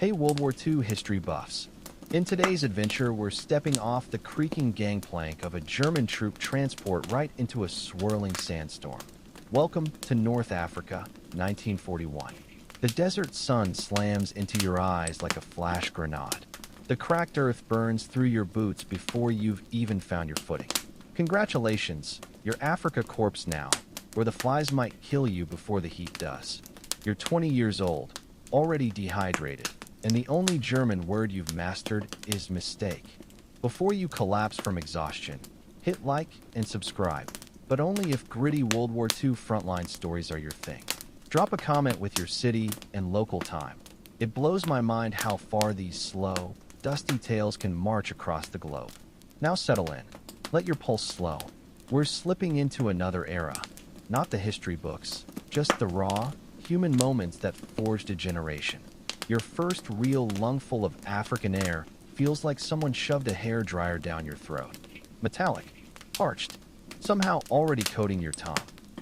Hey World War II history buffs. In today's adventure, we're stepping off the creaking gangplank of a German troop transport right into a swirling sandstorm. Welcome to North Africa, 1941. The desert sun slams into your eyes like a flash grenade. The cracked earth burns through your boots before you've even found your footing. Congratulations, you're Afrika Korps now, where the flies might kill you before the heat does. You're 20 years old, already dehydrated, and the only German word you've mastered is mistake. Before you collapse from exhaustion, hit like and subscribe, but only if gritty World War II frontline stories are your thing. Drop a comment with your city and local time. It blows my mind how far these slow, dusty tales can march across the globe. Now settle in. Let your pulse slow. We're slipping into another era. Not the history books, just the raw, human moments that forged a generation. Your first real lungful of African air feels like someone shoved a hairdryer down your throat. Metallic, parched, somehow already coating your tongue.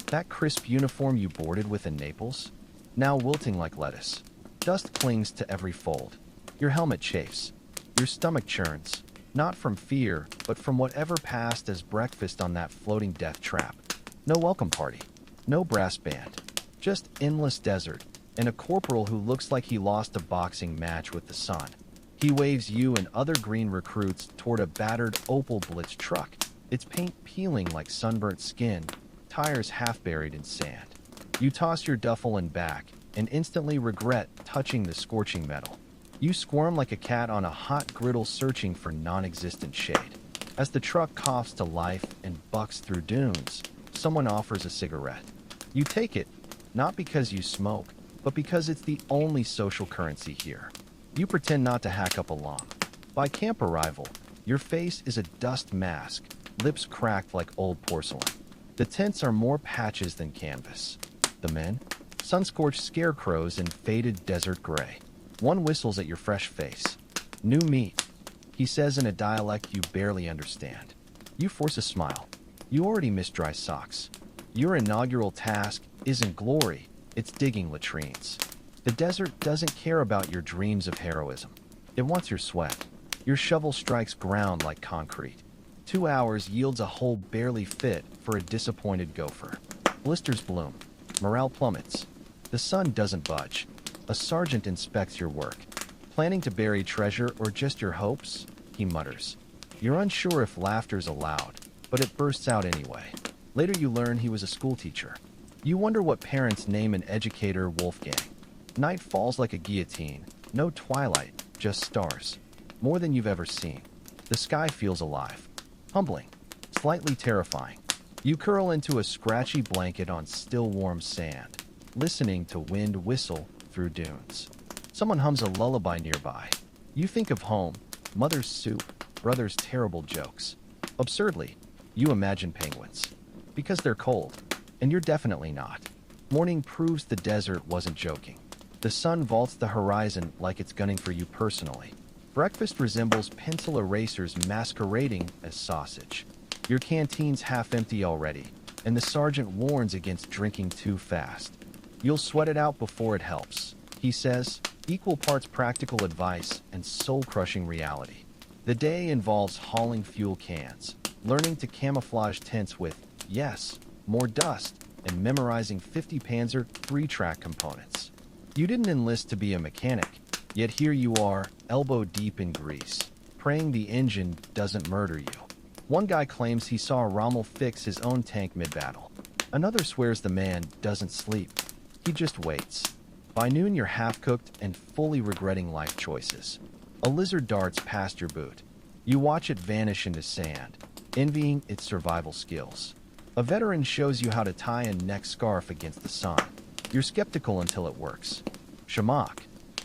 That crisp uniform you boarded with in Naples, now wilting like lettuce. Dust clings to every fold. Your helmet chafes. Your stomach churns, not from fear, but from whatever passed as breakfast on that floating death trap. No welcome party. No brass band. Just endless desert, and a corporal who looks like he lost a boxing match with the sun. He waves you and other green recruits toward a battered Opel Blitz truck, its paint peeling like sunburnt skin, tires half buried in sand. You toss your duffel in back and instantly regret touching the scorching metal. You squirm like a cat on a hot griddle searching for non-existent shade. As the truck coughs to life and bucks through dunes, someone offers a cigarette. You take it, not because you smoke, but because it's the only social currency here. You pretend not to hack up a lung. By camp arrival, your face is a dust mask, lips cracked like old porcelain. The tents are more patches than canvas. The men? Sun-scorched scarecrows in faded desert gray. One whistles at your fresh face. New meat, he says in a dialect you barely understand. You force a smile. You already miss dry socks. Your inaugural task isn't glory, it's digging latrines. The desert doesn't care about your dreams of heroism. It wants your sweat. Your shovel strikes ground like concrete. 2 hours yields a hole barely fit for a disappointed gopher. Blisters bloom. Morale plummets. The sun doesn't budge. A sergeant inspects your work. Planning to bury treasure or just your hopes? He mutters. You're unsure if laughter's allowed, but it bursts out anyway. Later you learn he was a schoolteacher. You wonder what parents name an educator Wolfgang. Night falls like a guillotine. No twilight, just stars. More than you've ever seen. The sky feels alive. Humbling. Slightly terrifying. You curl into a scratchy blanket on still warm sand, listening to wind whistle through dunes. Someone hums a lullaby nearby. You think of home, mother's soup, brother's terrible jokes. Absurdly, you imagine penguins. Because they're cold. And you're definitely not. Morning proves the desert wasn't joking. The sun vaults the horizon like it's gunning for you personally. Breakfast resembles pencil erasers masquerading as sausage. Your canteen's half empty already, and the sergeant warns against drinking too fast. You'll sweat it out before it helps, he says, equal parts practical advice and soul-crushing reality. The day involves hauling fuel cans, learning to camouflage tents with, yes, more dust, and memorizing 50 Panzer 3-track components. You didn't enlist to be a mechanic, yet here you are, elbow deep in grease, praying the engine doesn't murder you. One guy claims he saw Rommel fix his own tank mid-battle. Another swears the man doesn't sleep. He just waits. By noon you're half-cooked and fully regretting life choices. A lizard darts past your boot. You watch it vanish into sand, envying its survival skills. A veteran shows you how to tie a neck scarf against the sun. You're skeptical until it works. Shamak,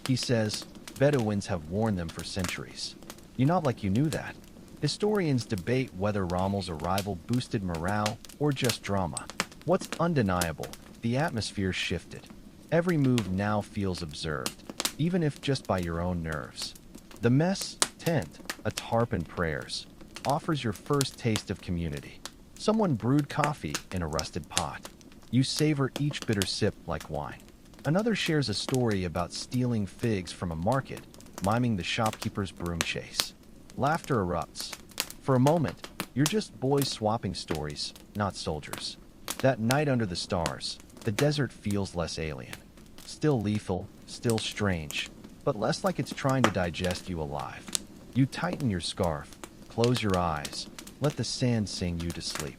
he says, Bedouins have worn them for centuries. You nod like you knew that. Historians debate whether Rommel's arrival boosted morale or just drama. What's undeniable, the atmosphere shifted. Every move now feels observed, even if just by your own nerves. The mess, tent, a tarp and prayers, offers your first taste of community. Someone brewed coffee in a rusted pot. You savor each bitter sip like wine. Another shares a story about stealing figs from a market, miming the shopkeeper's broom chase. Laughter erupts. For a moment, you're just boys swapping stories, not soldiers. That night under the stars, the desert feels less alien. Still lethal, still strange, but less like it's trying to digest you alive. You tighten your scarf, close your eyes, let the sand sing you to sleep.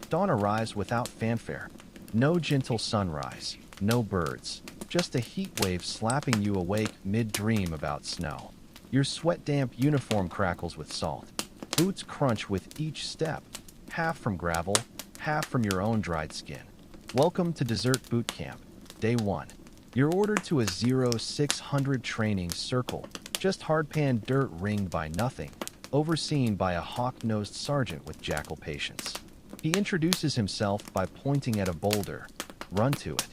Dawn arrives without fanfare. No gentle sunrise, no birds, just a heat wave slapping you awake mid-dream about snow. Your sweat-damp uniform crackles with salt. Boots crunch with each step, half from gravel, half from your own dried skin. Welcome to Desert Boot Camp, Day 1. You're ordered to a 0-600 training circle, just hard-pan dirt ringed by nothing, overseen by a hawk-nosed sergeant with jackal patience. He introduces himself by pointing at a boulder. Run to it.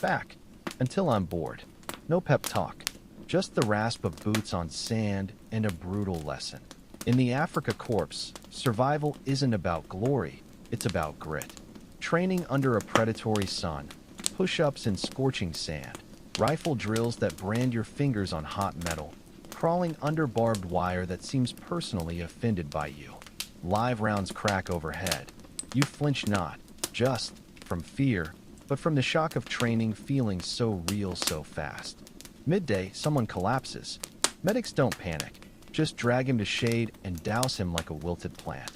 Back. Until I'm bored. No pep talk. Just the rasp of boots on sand and a brutal lesson. In the Afrika Korps, survival isn't about glory, it's about grit. Training under a predatory sun, push-ups in scorching sand, rifle drills that brand your fingers on hot metal, crawling under barbed wire that seems personally offended by you. Live rounds crack overhead. You flinch not, just from fear, but from the shock of training feeling so real so fast. Midday, someone collapses. Medics don't panic. Just drag him to shade and douse him like a wilted plant.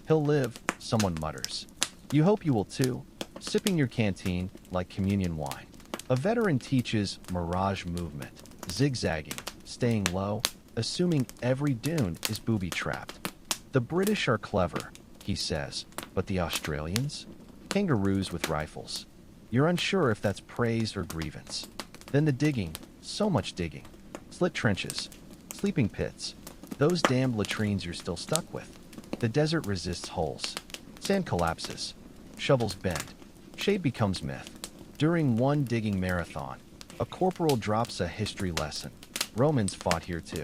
He'll live, someone mutters. You hope you will too, sipping your canteen like communion wine. A veteran teaches mirage movement, zigzagging, staying low, assuming every dune is booby-trapped. The British are clever, he says, but the Australians? Kangaroos with rifles. You're unsure if that's praise or grievance. Then the digging, so much digging. Slit trenches, sleeping pits, those damned latrines you're still stuck with. The desert resists holes. Sand collapses. Shovels bend. Shade becomes myth. During one digging marathon, a corporal drops a history lesson. Romans fought here too.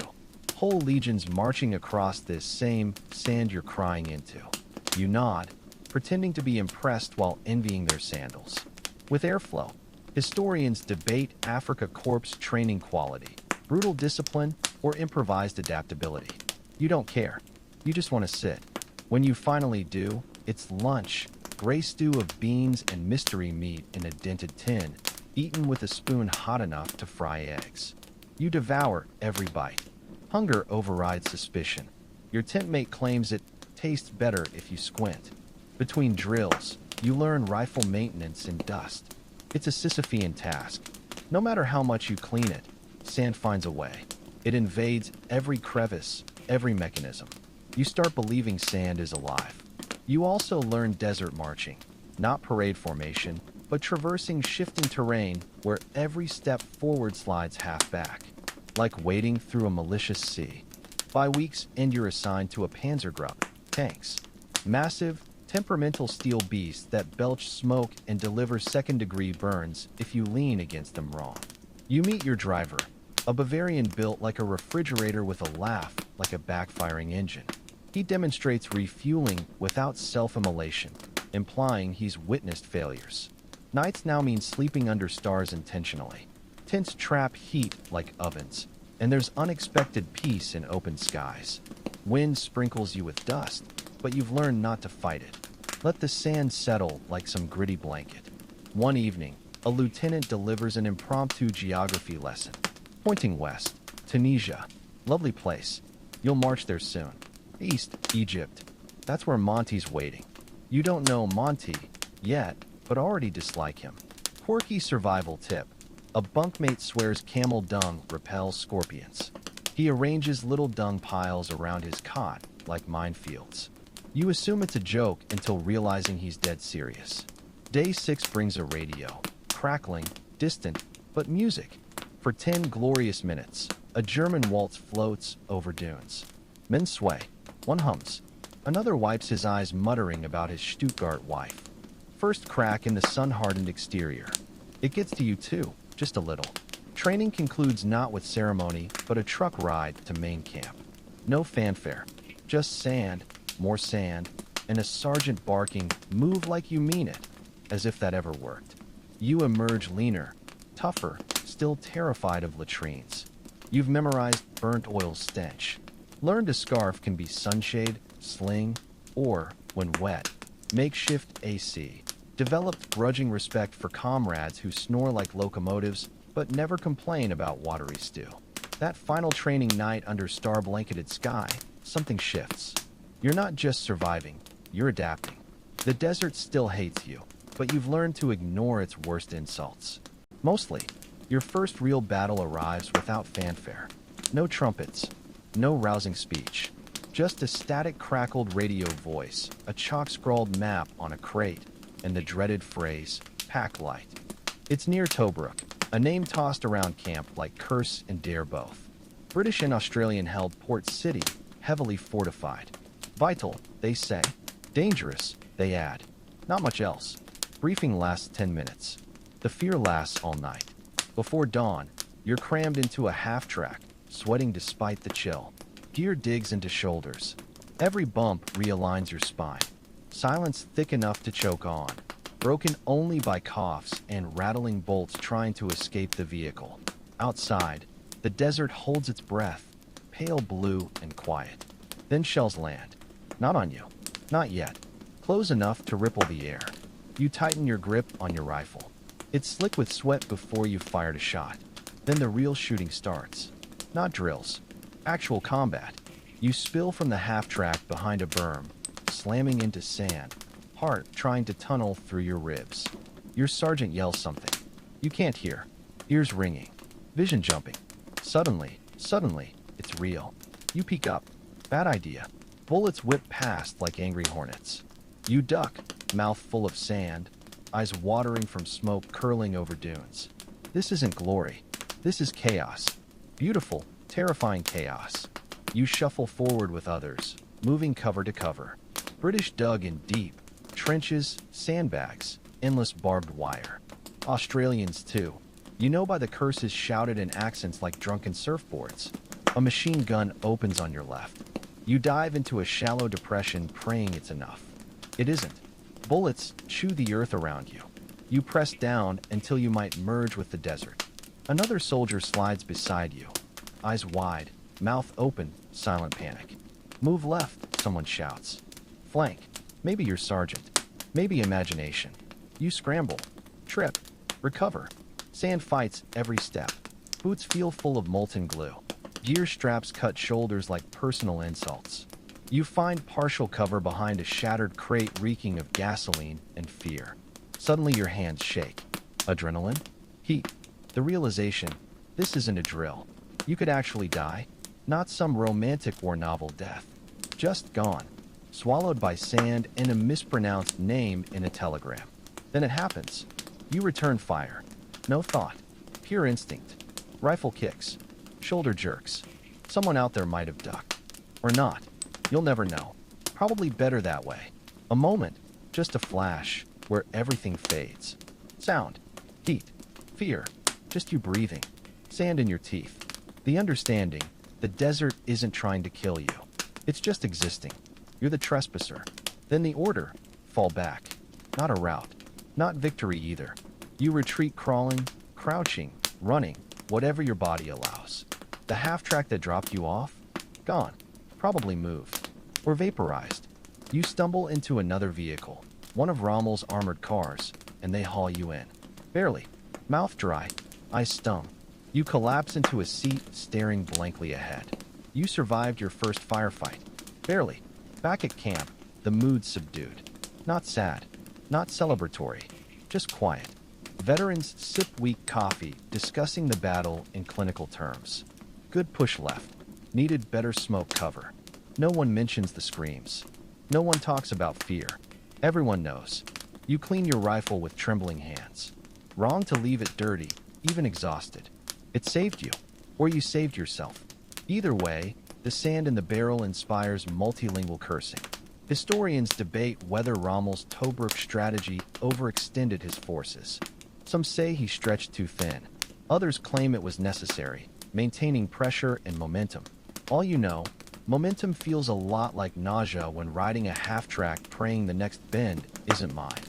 Whole legions marching across this same sand you're crying into. You nod, pretending to be impressed while envying their sandals. With airflow, historians debate Afrika Korps training quality, brutal discipline, or improvised adaptability. You don't care. You just want to sit. When you finally do, it's lunch, gray stew of beans and mystery meat in a dented tin, eaten with a spoon hot enough to fry eggs. You devour every bite. Hunger overrides suspicion. Your tent mate claims it tastes better if you squint. Between drills, you learn rifle maintenance in dust. It's a Sisyphean task. No matter how much you clean it, sand finds a way. It invades every crevice, every mechanism. You start believing sand is alive. You also learn desert marching, not parade formation, but traversing shifting terrain where every step forward slides half back, like wading through a malicious sea. By week's end, you're assigned to a Panzergruppe, tanks, massive, temperamental steel beasts that belch smoke and deliver second-degree burns if you lean against them wrong. You meet your driver, a Bavarian built like a refrigerator with a laugh like a backfiring engine. He demonstrates refueling without self-immolation, implying he's witnessed failures. Nights now mean sleeping under stars intentionally. Tents trap heat like ovens, and there's unexpected peace in open skies. Wind sprinkles you with dust, but you've learned not to fight it. Let the sand settle like some gritty blanket. One evening, a lieutenant delivers an impromptu geography lesson. Pointing west, Tunisia. Lovely place. You'll march there soon. East, Egypt. That's where Monty's waiting. You don't know Monty yet, but already dislike him. Quirky survival tip. A bunkmate swears camel dung repels scorpions. He arranges little dung piles around his cot, like minefields. You assume it's a joke until realizing he's dead serious. Day 6 brings a radio. Crackling, distant, but music. For 10 glorious minutes, a German waltz floats over dunes. Men sway. One hums. Another wipes his eyes muttering about his Stuttgart wife. First crack in the sun-hardened exterior. It gets to you too, just a little. Training concludes not with ceremony, but a truck ride to main camp. No fanfare. Just sand, more sand, and a sergeant barking, "Move like you mean it," as if that ever worked. You emerge leaner, tougher, still terrified of latrines. You've memorized burnt oil stench. Learned a scarf can be sunshade, sling, or, when wet, makeshift AC. Developed grudging respect for comrades who snore like locomotives but never complain about watery stew. That final training night under star-blanketed sky, something shifts. You're not just surviving, you're adapting. The desert still hates you, but you've learned to ignore its worst insults. Mostly, your first real battle arrives without fanfare. No trumpets, no rousing speech. Just a static crackled radio voice, a chalk-scrawled map on a crate, and the dreaded phrase, "Pack light." It's near Tobruk, a name tossed around camp like curse and dare both. British and Australian-held port city, heavily fortified. Vital, they say. Dangerous, they add. Not much else. Briefing lasts 10 minutes. The fear lasts all night. Before dawn, you're crammed into a half-track, sweating despite the chill. Gear digs into shoulders. Every bump realigns your spine. Silence thick enough to choke on, broken only by coughs and rattling bolts trying to escape the vehicle. Outside, the desert holds its breath, pale blue and quiet. Then shells land. Not on you. Not yet. Close enough to ripple the air. You tighten your grip on your rifle. It's slick with sweat before you've fired a shot. Then the real shooting starts. Not drills. Actual combat. You spill from the half-track behind a berm, slamming into sand, heart trying to tunnel through your ribs. Your sergeant yells something. You can't hear. Ears ringing. Vision jumping. Suddenly, it's real. You peek up. Bad idea. Bullets whip past like angry hornets. You duck, mouth full of sand, eyes watering from smoke curling over dunes. This isn't glory. This is chaos. Beautiful, terrifying chaos. You shuffle forward with others, moving cover to cover. British dug in deep. Trenches, sandbags, endless barbed wire. Australians too. You know by the curses shouted in accents like drunken surfboards. A machine gun opens on your left. You dive into a shallow depression praying it's enough. It isn't. Bullets chew the earth around you. You press down until you might merge with the desert. Another soldier slides beside you. Eyes wide, mouth open, silent panic. Move left, someone shouts. Flank. Maybe your sergeant. Maybe imagination. You scramble. Trip. Recover. Sand fights every step. Boots feel full of molten glue. Gear straps cut shoulders like personal insults. You find partial cover behind a shattered crate reeking of gasoline and fear. Suddenly your hands shake. Adrenaline? Heat. The realization, this isn't a drill. You could actually die. Not some romantic war novel death. Just gone. Swallowed by sand and a mispronounced name in a telegram. Then it happens. You return fire. No thought. Pure instinct. Rifle kicks. Shoulder jerks. Someone out there might have ducked. Or not. You'll never know. Probably better that way. A moment. Just a flash. Where everything fades. Sound. Heat. Fear. Just you breathing. Sand in your teeth. The understanding. The desert isn't trying to kill you. It's just existing. You're the trespasser. Then the order. Fall back. Not a rout. Not victory either. You retreat crawling, crouching, running, whatever your body allows. The half-track that dropped you off? Gone. Probably moved. Or vaporized. You stumble into another vehicle, one of Rommel's armored cars, and they haul you in. Barely. Mouth dry. Eyes stung. You collapse into a seat, staring blankly ahead. You survived your first firefight. Barely. Back at camp, the mood subdued. Not sad. Not celebratory. Just quiet. Veterans sip weak coffee, discussing the battle in clinical terms. Good push left. Needed better smoke cover. No one mentions the screams. No one talks about fear. Everyone knows. You clean your rifle with trembling hands. Wrong to leave it dirty, even exhausted. It saved you. Or you saved yourself. Either way, the sand in the barrel inspires multilingual cursing. Historians debate whether Rommel's Tobruk strategy overextended his forces. Some say he stretched too thin. Others claim it was necessary, maintaining pressure and momentum. All you know, momentum feels a lot like nausea when riding a half-track praying the next bend isn't mine.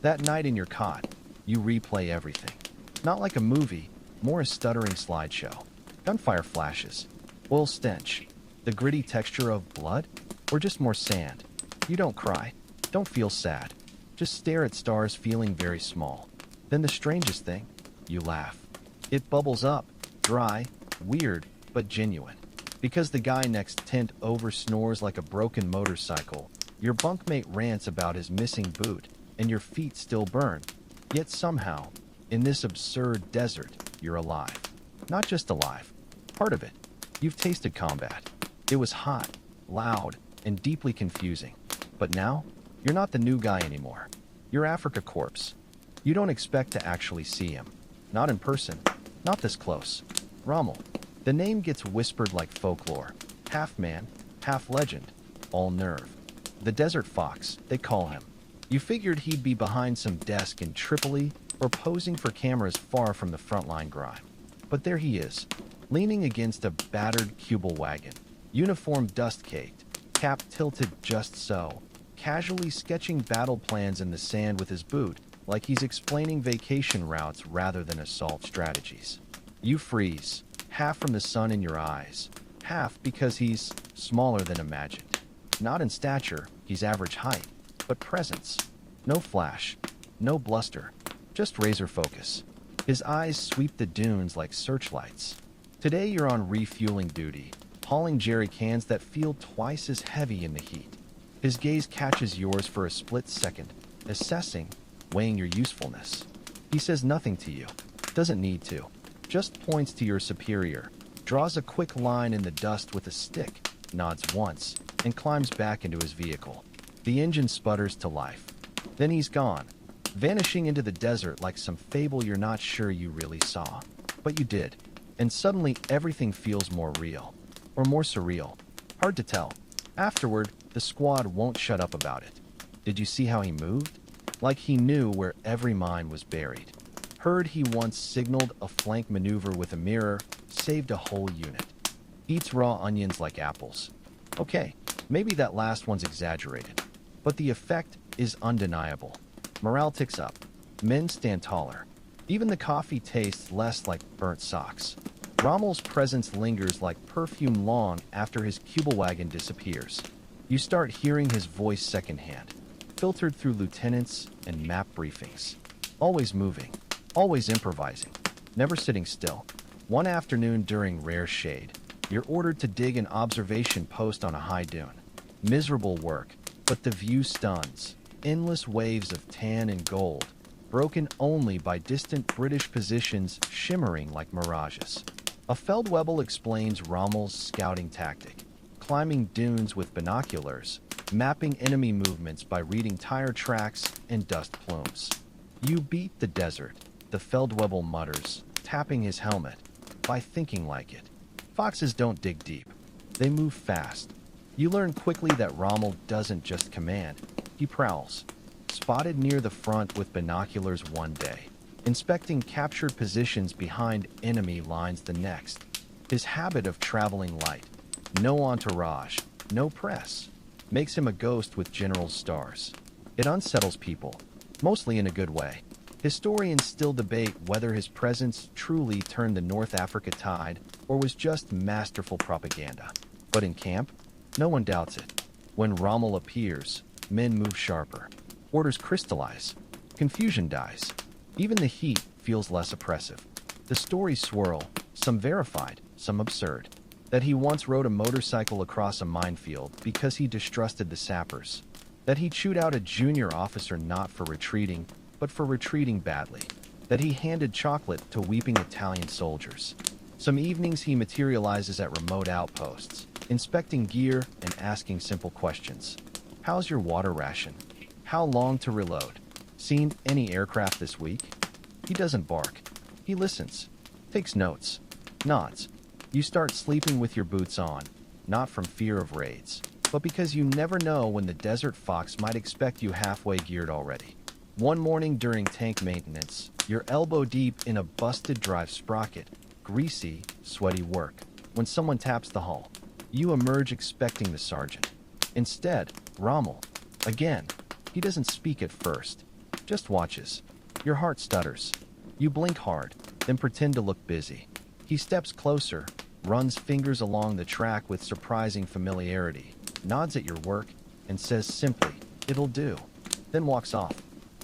That night in your cot, you replay everything. Not like a movie, more a stuttering slideshow. Gunfire flashes, oil stench, the gritty texture of blood, or just more sand. You don't cry, don't feel sad, just stare at stars feeling very small. Then the strangest thing, you laugh. It bubbles up, dry, weird, but genuine. Because the guy next tent over snores like a broken motorcycle, your bunkmate rants about his missing boot, and your feet still burn. Yet somehow, in this absurd desert, you're alive. Not just alive, part of it. You've tasted combat. It was hot, loud, and deeply confusing. But now, you're not the new guy anymore. You're Afrika Korps. You don't expect to actually see him. Not in person. Not this close. Rommel. The name gets whispered like folklore. Half man, half legend. All nerve. The Desert Fox, they call him. You figured he'd be behind some desk in Tripoli or posing for cameras far from the frontline grime. But there he is, leaning against a battered Kubel wagon, uniform dust-caked, cap tilted just so, casually sketching battle plans in the sand with his boot, like he's explaining vacation routes rather than assault strategies. You freeze, half from the sun in your eyes, half because he's smaller than imagined. Not in stature, he's average height, but presence. No flash, no bluster, just razor focus. His eyes sweep the dunes like searchlights. Today you're on refueling duty, hauling jerry cans that feel twice as heavy in the heat. His gaze catches yours for a split second, assessing, weighing your usefulness. He says nothing to you, doesn't need to, just points to your superior, draws a quick line in the dust with a stick, nods once, and climbs back into his vehicle. The engine sputters to life. Then he's gone, vanishing into the desert like some fable you're not sure you really saw. But you did, and suddenly everything feels more real. Or more surreal. Hard to tell. Afterward, the squad won't shut up about it. Did you see how he moved? Like he knew where every mine was buried. Heard he once signaled a flank maneuver with a mirror, saved a whole unit. Eats raw onions like apples. Okay, maybe that last one's exaggerated. But the effect is undeniable. Morale ticks up. Men stand taller. Even the coffee tastes less like burnt socks. Rommel's presence lingers like perfume long after his Kubel wagon disappears. You start hearing his voice secondhand, filtered through lieutenants and map briefings. Always moving, always improvising, never sitting still. One afternoon during rare shade, you're ordered to dig an observation post on a high dune. Miserable work, but the view stuns. Endless waves of tan and gold, broken only by distant British positions shimmering like mirages. A Feldwebel explains Rommel's scouting tactic, climbing dunes with binoculars, mapping enemy movements by reading tire tracks and dust plumes. You beat the desert, the Feldwebel mutters, tapping his helmet, by thinking like it. Foxes don't dig deep. They move fast. You learn quickly that Rommel doesn't just command, he prowls. Spotted near the front with binoculars one day, inspecting captured positions behind enemy lines the next. His habit of traveling light, no entourage, no press, makes him a ghost with general stars. It unsettles people, mostly in a good way. Historians still debate whether his presence truly turned the North Africa tide or was just masterful propaganda. But in camp, no one doubts it. When Rommel appears, men move sharper. Orders crystallize. Confusion dies. Even the heat feels less oppressive. The stories swirl, some verified, some absurd. That he once rode a motorcycle across a minefield because he distrusted the sappers. That he chewed out a junior officer not for retreating, but for retreating badly. That he handed chocolate to weeping Italian soldiers. Some evenings he materializes at remote outposts, inspecting gear and asking simple questions. How's your water ration? How long to reload? Seen any aircraft this week? He doesn't bark. He listens. Takes notes. Nods. You start sleeping with your boots on, not from fear of raids, but because you never know when the Desert Fox might expect you halfway geared already. One morning during tank maintenance, you're elbow deep in a busted drive sprocket, greasy, sweaty work. When someone taps the hull, you emerge expecting the sergeant. Instead, Rommel. Again, he doesn't speak at first, just watches. Your heart stutters. You blink hard, then pretend to look busy. He steps closer, runs fingers along the track with surprising familiarity, nods at your work, and says simply, "It'll do," then walks off.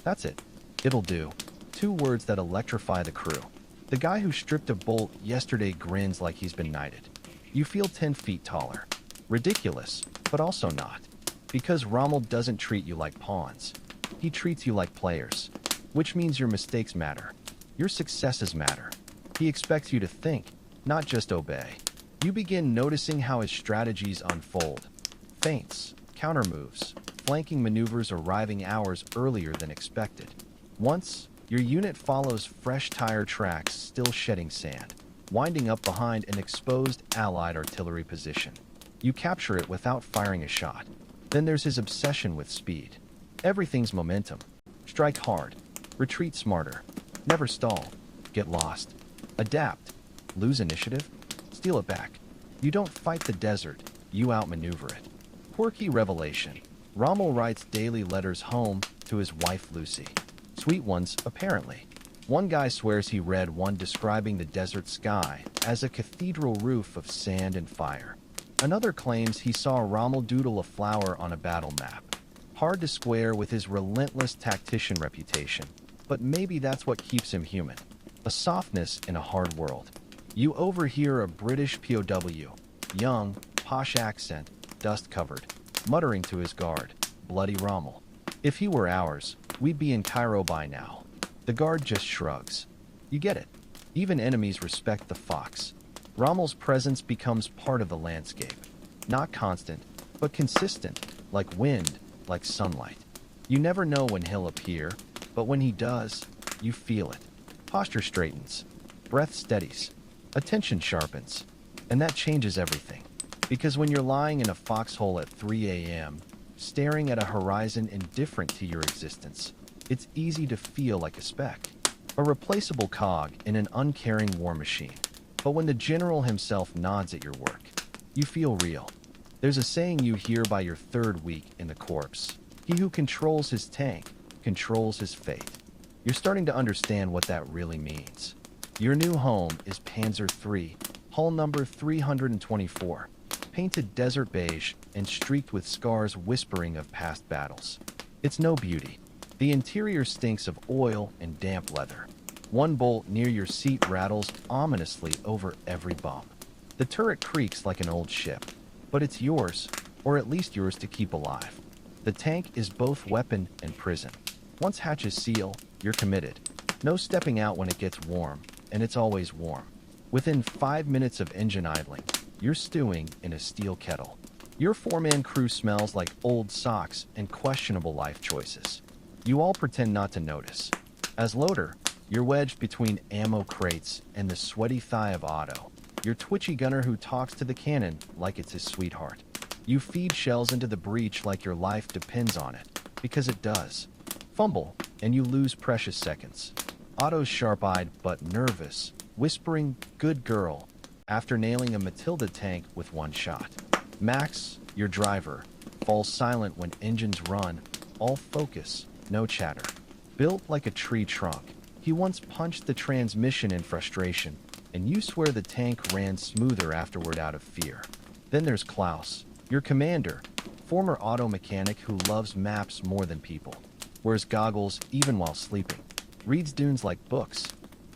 That's it. It'll do. 2 words that electrify the crew. The guy who stripped a bolt yesterday grins like he's been knighted. You feel 10 feet taller. Ridiculous, but also not. Because Rommel doesn't treat you like pawns. He treats you like players. Which means your mistakes matter. Your successes matter. He expects you to think, not just obey. You begin noticing how his strategies unfold. Feints, countermoves, flanking maneuvers arriving hours earlier than expected. Once, your unit follows fresh tire tracks still shedding sand, winding up behind an exposed Allied artillery position. You capture it without firing a shot. Then there's his obsession with speed. Everything's momentum. Strike hard. Retreat smarter. Never stall. Get lost. Adapt. Lose initiative. Steal it back. You don't fight the desert. You outmaneuver it. Quirky revelation. Rommel writes daily letters home to his wife Lucy. Sweet ones, apparently. One guy swears he read one describing the desert sky as a cathedral roof of sand and fire. Another claims he saw Rommel doodle a flower on a battle map. Hard to square with his relentless tactician reputation, but maybe that's what keeps him human. A softness in a hard world. You overhear a British POW, young, posh accent, dust-covered, muttering to his guard, "Bloody Rommel. If he were ours, we'd be in Cairo by now." The guard just shrugs. You get it. Even enemies respect the fox. Rommel's presence becomes part of the landscape. Not constant, but consistent, like wind, like sunlight. You never know when he'll appear, but when he does, you feel it. Posture straightens. Breath steadies. Attention sharpens. And that changes everything. Because when you're lying in a foxhole at 3 a.m., staring at a horizon indifferent to your existence, it's easy to feel like a speck. A replaceable cog in an uncaring war machine. But when the general himself nods at your work, you feel real. There's a saying you hear by your 3rd week in the corps. He who controls his tank controls his fate. You're starting to understand what that really means. Your new home is Panzer III, hull number 324, painted desert beige and streaked with scars whispering of past battles. It's no beauty. The interior stinks of oil and damp leather. One bolt near your seat rattles ominously over every bump. The turret creaks like an old ship, but it's yours, or at least yours to keep alive. The tank is both weapon and prison. Once hatches seal, you're committed. No stepping out when it gets warm, and it's always warm. Within 5 minutes of engine idling, you're stewing in a steel kettle. Your 4-man crew smells like old socks and questionable life choices. You all pretend not to notice. As loader, you're wedged between ammo crates and the sweaty thigh of Otto, your twitchy gunner who talks to the cannon like it's his sweetheart. You feed shells into the breech like your life depends on it, because it does. Fumble, and you lose precious seconds. Otto's sharp-eyed but nervous, whispering, "Good girl," after nailing a Matilda tank with one shot. Max, your driver, falls silent when engines run, all focus, no chatter. Built like a tree trunk, he once punched the transmission in frustration, and you swear the tank ran smoother afterward out of fear. Then there's Klaus, your commander, former auto mechanic who loves maps more than people, wears goggles even while sleeping, reads dunes like books.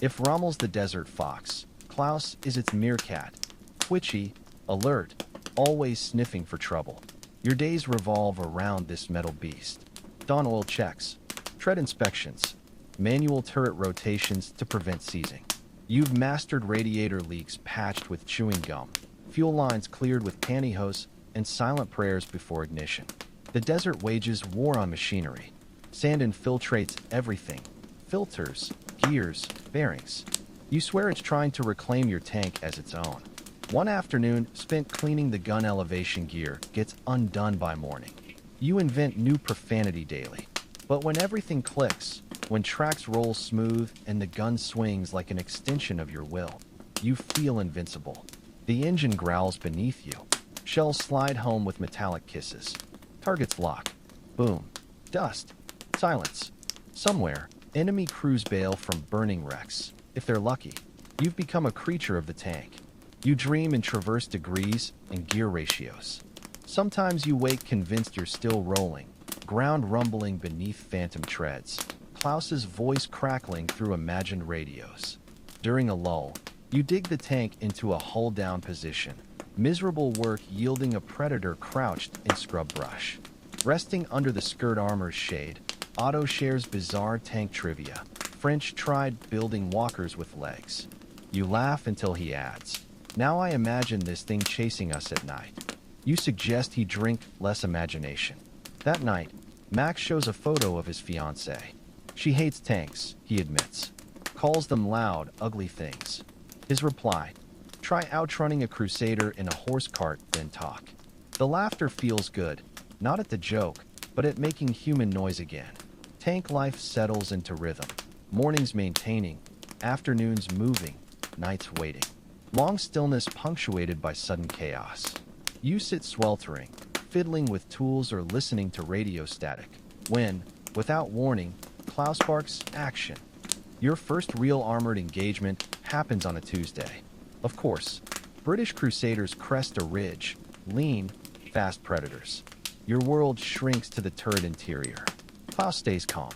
If Rommel's the desert fox, Klaus is its meerkat, twitchy, alert, always sniffing for trouble. Your days revolve around this metal beast. Dawn oil checks, tread inspections, manual turret rotations to prevent seizing. You've mastered radiator leaks patched with chewing gum, fuel lines cleared with pantyhose, and silent prayers before ignition. The desert wages war on machinery. Sand infiltrates everything. Filters, gears, bearings. You swear it's trying to reclaim your tank as its own. One afternoon spent cleaning the gun elevation gear gets undone by morning. You invent new profanity daily. But when everything clicks, when tracks roll smooth and the gun swings like an extension of your will, you feel invincible. The engine growls beneath you. Shells slide home with metallic kisses. Targets lock. Boom. Dust. Silence. Somewhere, enemy crews bail from burning wrecks. If they're lucky, you've become a creature of the tank. You dream in traverse degrees and gear ratios. Sometimes you wake convinced you're still rolling, ground rumbling beneath phantom treads, Klaus's voice crackling through imagined radios. During a lull, you dig the tank into a hull-down position, miserable work yielding a predator crouched in scrub brush. Resting under the skirt armor's shade, Otto shares bizarre tank trivia. French tried building walkers with legs. You laugh until he adds, "Now I imagine this thing chasing us at night." You suggest he drink less imagination. That night, Max shows a photo of his fiancée. She hates tanks, he admits. Calls them loud, ugly things. His reply, "Try outrunning a crusader in a horse cart, then talk." The laughter feels good, not at the joke, but at making human noise again. Tank life settles into rhythm. Mornings maintaining, afternoons moving, nights waiting. Long stillness punctuated by sudden chaos. You sit sweltering, fiddling with tools or listening to radio static, when, without warning, Klaus barks, "Action." Your first real armored engagement happens on a Tuesday. Of course, British crusaders crest a ridge, lean, fast predators. Your world shrinks to the turret interior. Klaus stays calm.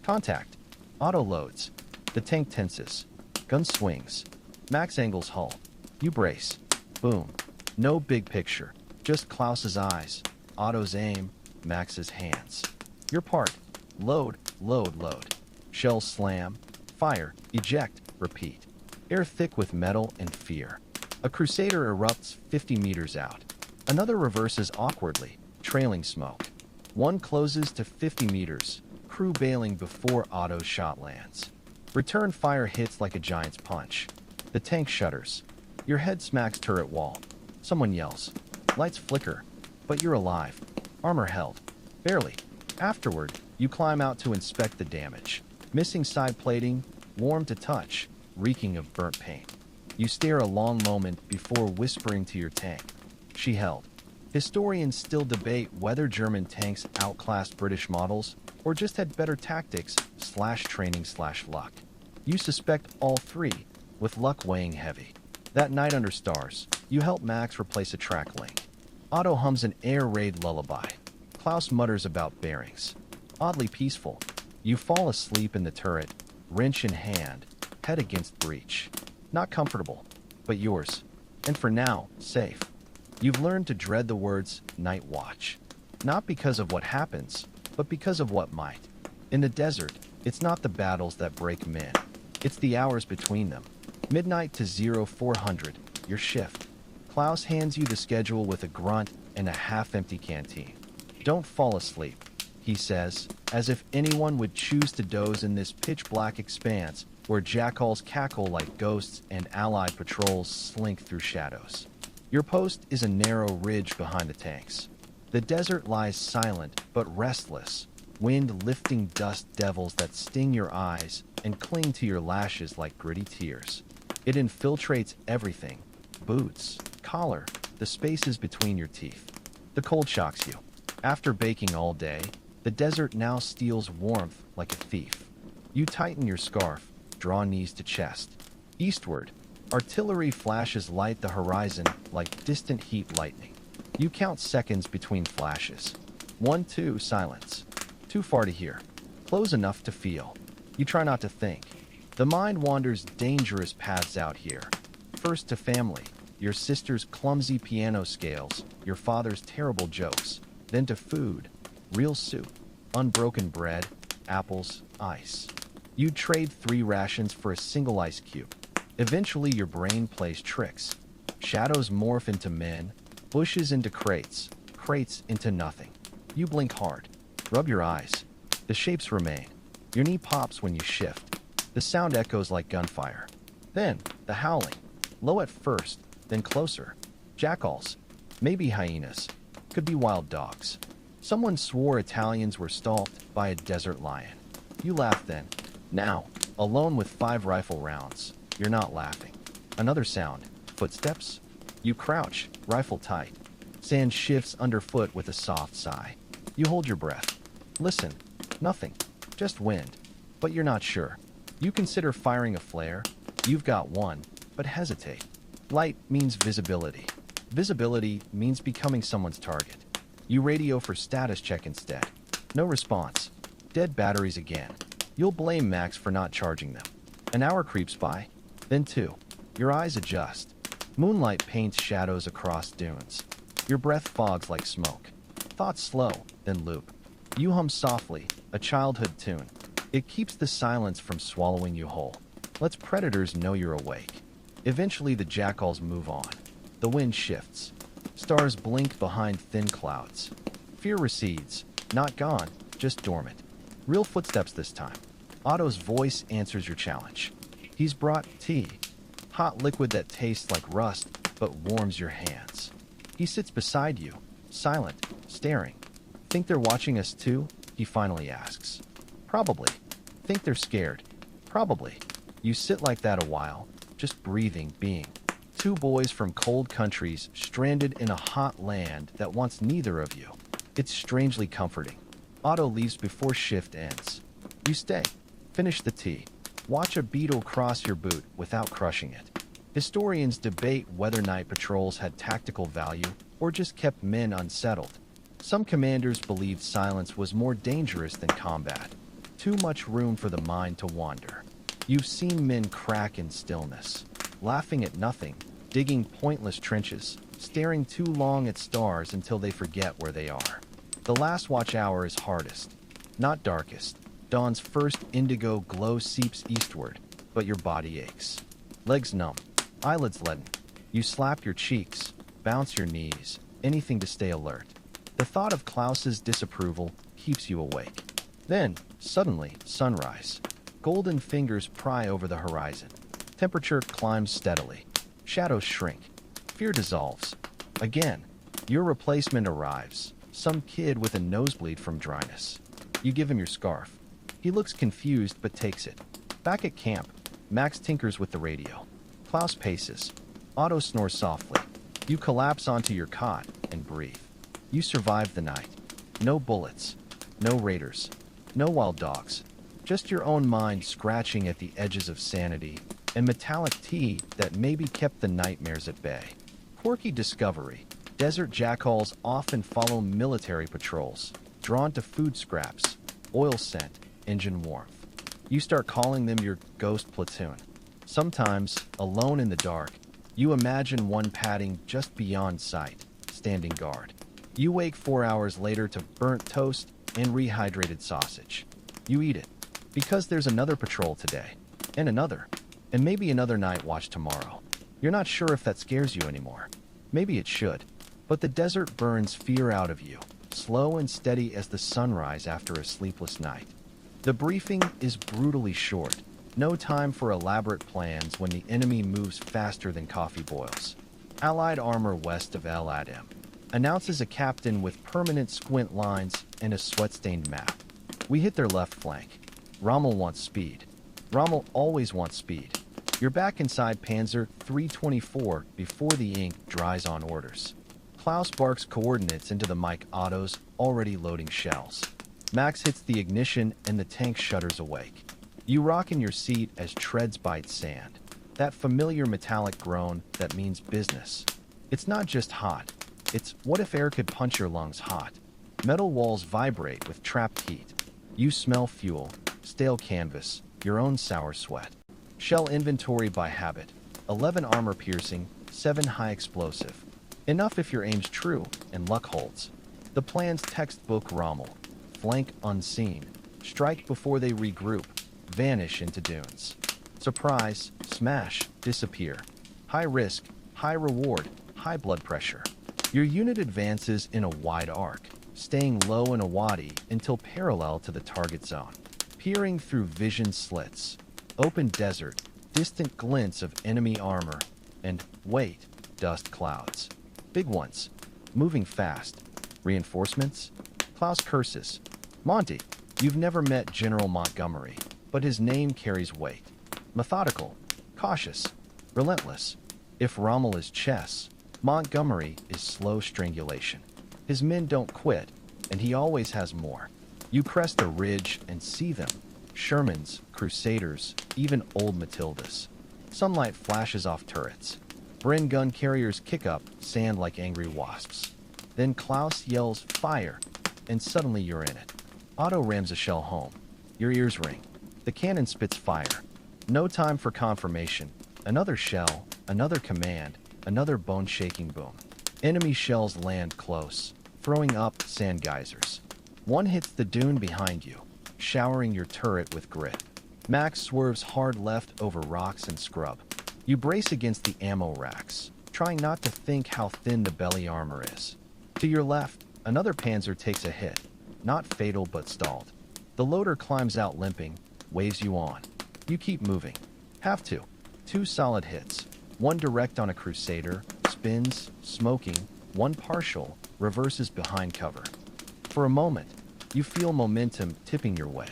Contact. Auto loads. The tank tenses. Gun swings. Max angles hull. You brace. Boom. No big picture. Just Klaus's eyes, Otto's aim, Max's hands. Your part. Load, load, load. Shells slam. Fire. Eject. Repeat. Air thick with metal and fear. A crusader erupts 50 meters out. Another reverses awkwardly, trailing smoke. One closes to 50 meters, crew bailing before Otto's shot lands. Return fire hits like a giant's punch. The tank shudders. Your head smacks turret wall. Someone yells. Lights flicker, but you're alive. Armor held. Barely. Afterward, you climb out to inspect the damage. Missing side plating, warm to touch, reeking of burnt paint. You stare a long moment before whispering to your tank. She held. Historians still debate whether German tanks outclassed British models or just had better tactics / training / luck. You suspect all three, with luck weighing heavy. That night under stars, you help Max replace a track link. Otto hums an air raid lullaby. Klaus mutters about bearings. Oddly peaceful. You fall asleep in the turret, wrench in hand, head against breech. Not comfortable, but yours. And for now, safe. You've learned to dread the words night watch. Not because of what happens, but because of what might. In the desert, it's not the battles that break men. It's the hours between them. Midnight to 0400, your shift. Klaus hands you the schedule with a grunt and a half-empty canteen. Don't fall asleep, he says, as if anyone would choose to doze in this pitch-black expanse where jackals cackle like ghosts and allied patrols slink through shadows. Your post is a narrow ridge behind the tanks. The desert lies silent but restless, wind lifting dust devils that sting your eyes and cling to your lashes like gritty tears. It infiltrates everything: boots, collar, the spaces between your teeth. The cold shocks you. After baking all day, the desert now steals warmth like a thief. You tighten your scarf, draw knees to chest. Eastward, artillery flashes light the horizon like distant heat lightning. You count seconds between flashes. 1, 2, silence. Too far to hear. Close enough to feel. You try not to think. The mind wanders dangerous paths out here. First to family, your sister's clumsy piano scales, your father's terrible jokes. Then to food, real soup, unbroken bread, apples, ice. You trade 3 rations for a single ice cube. Eventually your brain plays tricks. Shadows morph into men, bushes into crates, crates into nothing. You blink hard. Rub your eyes. The shapes remain. Your knee pops when you shift. The sound echoes like gunfire. Then, the howling. Low at first, then closer. Jackals. Maybe hyenas. Could be wild dogs. Someone swore Italians were stalked by a desert lion. You laugh then. Now, alone with 5 rifle rounds. You're not laughing. Another sound. Footsteps. You crouch, rifle tight. Sand shifts underfoot with a soft sigh. You hold your breath. Listen. Nothing. Just wind. But you're not sure. You consider firing a flare, You've got one, but hesitate. Light means visibility. Visibility means becoming someone's target. You radio for status check instead. No response. Dead batteries again. You'll blame Max for not charging them. An hour creeps by. Then two. Your eyes adjust. Moonlight paints shadows across dunes. Your breath fogs like smoke. Thoughts slow, then loop. You hum softly, a childhood tune. It keeps the silence from swallowing you whole. Lets predators know you're awake. Eventually the jackals move on. The wind shifts. Stars blink behind thin clouds. Fear recedes. Not gone, just dormant. Real footsteps this time. Otto's voice answers your challenge. He's brought tea. Hot liquid that tastes like rust, but warms your hands. He sits beside you, silent, staring. Think they're watching us too? He finally asks. Probably. Think they're scared? Probably. You sit like that a while, just breathing, being. Two boys from cold countries stranded in a hot land that wants neither of you. It's strangely comforting. Otto leaves before shift ends. You stay. Finish the tea. Watch a beetle cross your boot without crushing it. Historians debate whether night patrols had tactical value or just kept men unsettled. Some commanders believed silence was more dangerous than combat. Too much room for the mind to wander. You've seen men crack in stillness, laughing at nothing, digging pointless trenches, staring too long at stars until they forget where they are. The last watch hour is hardest, not darkest. Dawn's first indigo glow seeps eastward, but your body aches. Legs numb, eyelids leaden. You slap your cheeks, bounce your knees, anything to stay alert. The thought of Klaus's disapproval keeps you awake. Then, suddenly, sunrise. Golden fingers pry over the horizon. Temperature climbs steadily. Shadows shrink. Fear dissolves. Again, your replacement arrives. Some kid with a nosebleed from dryness. You give him your scarf. He looks confused but takes it. Back at camp, Max tinkers with the radio. Klaus paces. Otto snores softly. You collapse onto your cot and breathe. You survive the night. No bullets. No raiders. No wild dogs. Just your own mind scratching at the edges of sanity and metallic tea that maybe kept the nightmares at bay. Quirky discovery. Desert jackals often follow military patrols, drawn to food scraps, oil scent, engine warmth. You start calling them your ghost platoon. Sometimes, alone in the dark, you imagine one padding just beyond sight, standing guard. You wake 4 hours later to burnt toast and rehydrated sausage. You eat it, because there's another patrol today, and another, and maybe another night watch tomorrow. You're not sure if that scares you anymore. Maybe it should, but the desert burns fear out of you, slow and steady as the sunrise after a sleepless night. The briefing is brutally short. No time for elaborate plans when the enemy moves faster than coffee boils. Allied armor west of El Adem, announces a captain with permanent squint lines and a sweat-stained map. We hit their left flank. Rommel wants speed. Rommel always wants speed. You're back inside Panzer 324 before the ink dries on orders. Klaus barks coordinates into the mic. Otto's already loading shells. Max hits the ignition and the tank shudders awake. You rock in your seat as treads bite sand. That familiar metallic groan that means business. It's not just hot. It's what if air could punch your lungs hot. Metal walls vibrate with trapped heat. You smell fuel, stale canvas, your own sour sweat. Shell inventory by habit. 11 armor piercing, 7 high explosive. Enough if your aim's true and luck holds. The plan's textbook Rommel. Flank unseen. Strike before they regroup. Vanish into dunes. Surprise, smash, disappear. High risk, high reward, high blood pressure. Your unit advances in a wide arc, staying low in a wadi until parallel to the target zone. Peering through vision slits. Open desert, distant glints of enemy armor, and, wait, dust clouds. Big ones. Moving fast. Reinforcements? Klaus curses. Monty, you've never met General Montgomery, but his name carries weight. Methodical, cautious, relentless. If Rommel is chess, Montgomery is slow strangulation. His men don't quit, and he always has more. You crest a ridge and see them. Shermans, Crusaders, even old Matildas. Sunlight flashes off turrets. Bren gun carriers kick up sand like angry wasps. Then Klaus yells, "Fire!" and suddenly you're in it. Otto rams a shell home. Your ears ring. The cannon spits fire. No time for confirmation. Another shell, another command, another bone-shaking boom. Enemy shells land close, throwing up sand geysers. One hits the dune behind you, showering your turret with grit. Max swerves hard left over rocks and scrub. You brace against the ammo racks, trying not to think how thin the belly armor is. To your left, another Panzer takes a hit. Not fatal, but stalled. The loader climbs out limping, waves you on. You keep moving. Have to. 2 solid hits. One direct on a Crusader, spins, smoking. One partial, reverses behind cover. For a moment, you feel momentum tipping your way.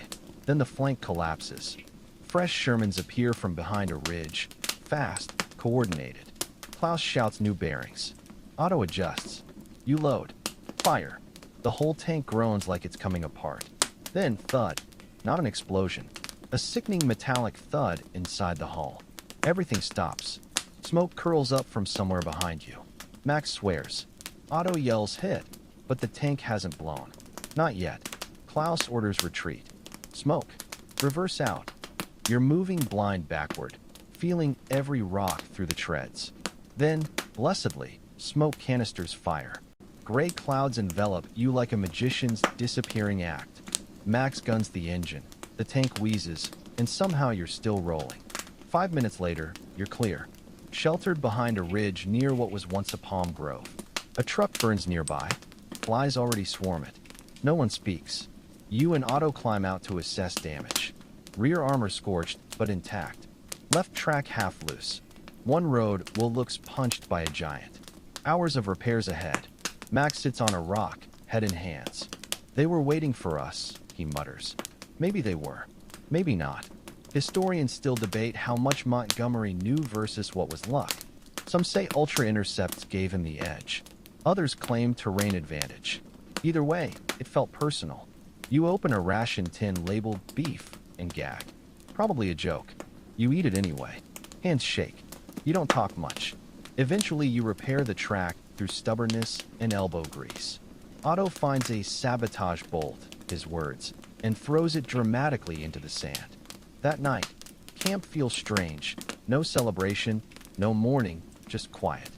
Then the flank collapses. Fresh Shermans appear from behind a ridge. Fast, coordinated. Klaus shouts new bearings. Otto adjusts. You load. Fire. The whole tank groans like it's coming apart. Then thud. Not an explosion. A sickening metallic thud inside the hull. Everything stops. Smoke curls up from somewhere behind you. Max swears. Otto yells hit, but the tank hasn't blown. Not yet. Klaus orders retreat. Smoke. Reverse out. You're moving blind backward, feeling every rock through the treads. Then, blessedly, smoke canisters fire. Gray clouds envelop you like a magician's disappearing act. Max guns the engine. The tank wheezes, and somehow you're still rolling. 5 minutes later, you're clear. Sheltered behind a ridge near what was once a palm grove. A truck burns nearby. Flies already swarm it. No one speaks. You and Otto climb out to assess damage. Rear armor scorched, but intact. Left track half loose. One road looks punched by a giant. Hours of repairs ahead. Max sits on a rock, head in hands. They were waiting for us, he mutters. Maybe they were. Maybe not. Historians still debate how much Montgomery knew versus what was luck. Some say ultra intercepts gave him the edge. Others claim terrain advantage. Either way, it felt personal. You open a ration tin labeled beef and gag. Probably a joke. You eat it anyway. Hands shake. You don't talk much. Eventually you repair the track through stubbornness and elbow grease. Otto finds a sabotage bolt, his words, and throws it dramatically into the sand. That night, camp feels strange. No celebration, no mourning, just quiet.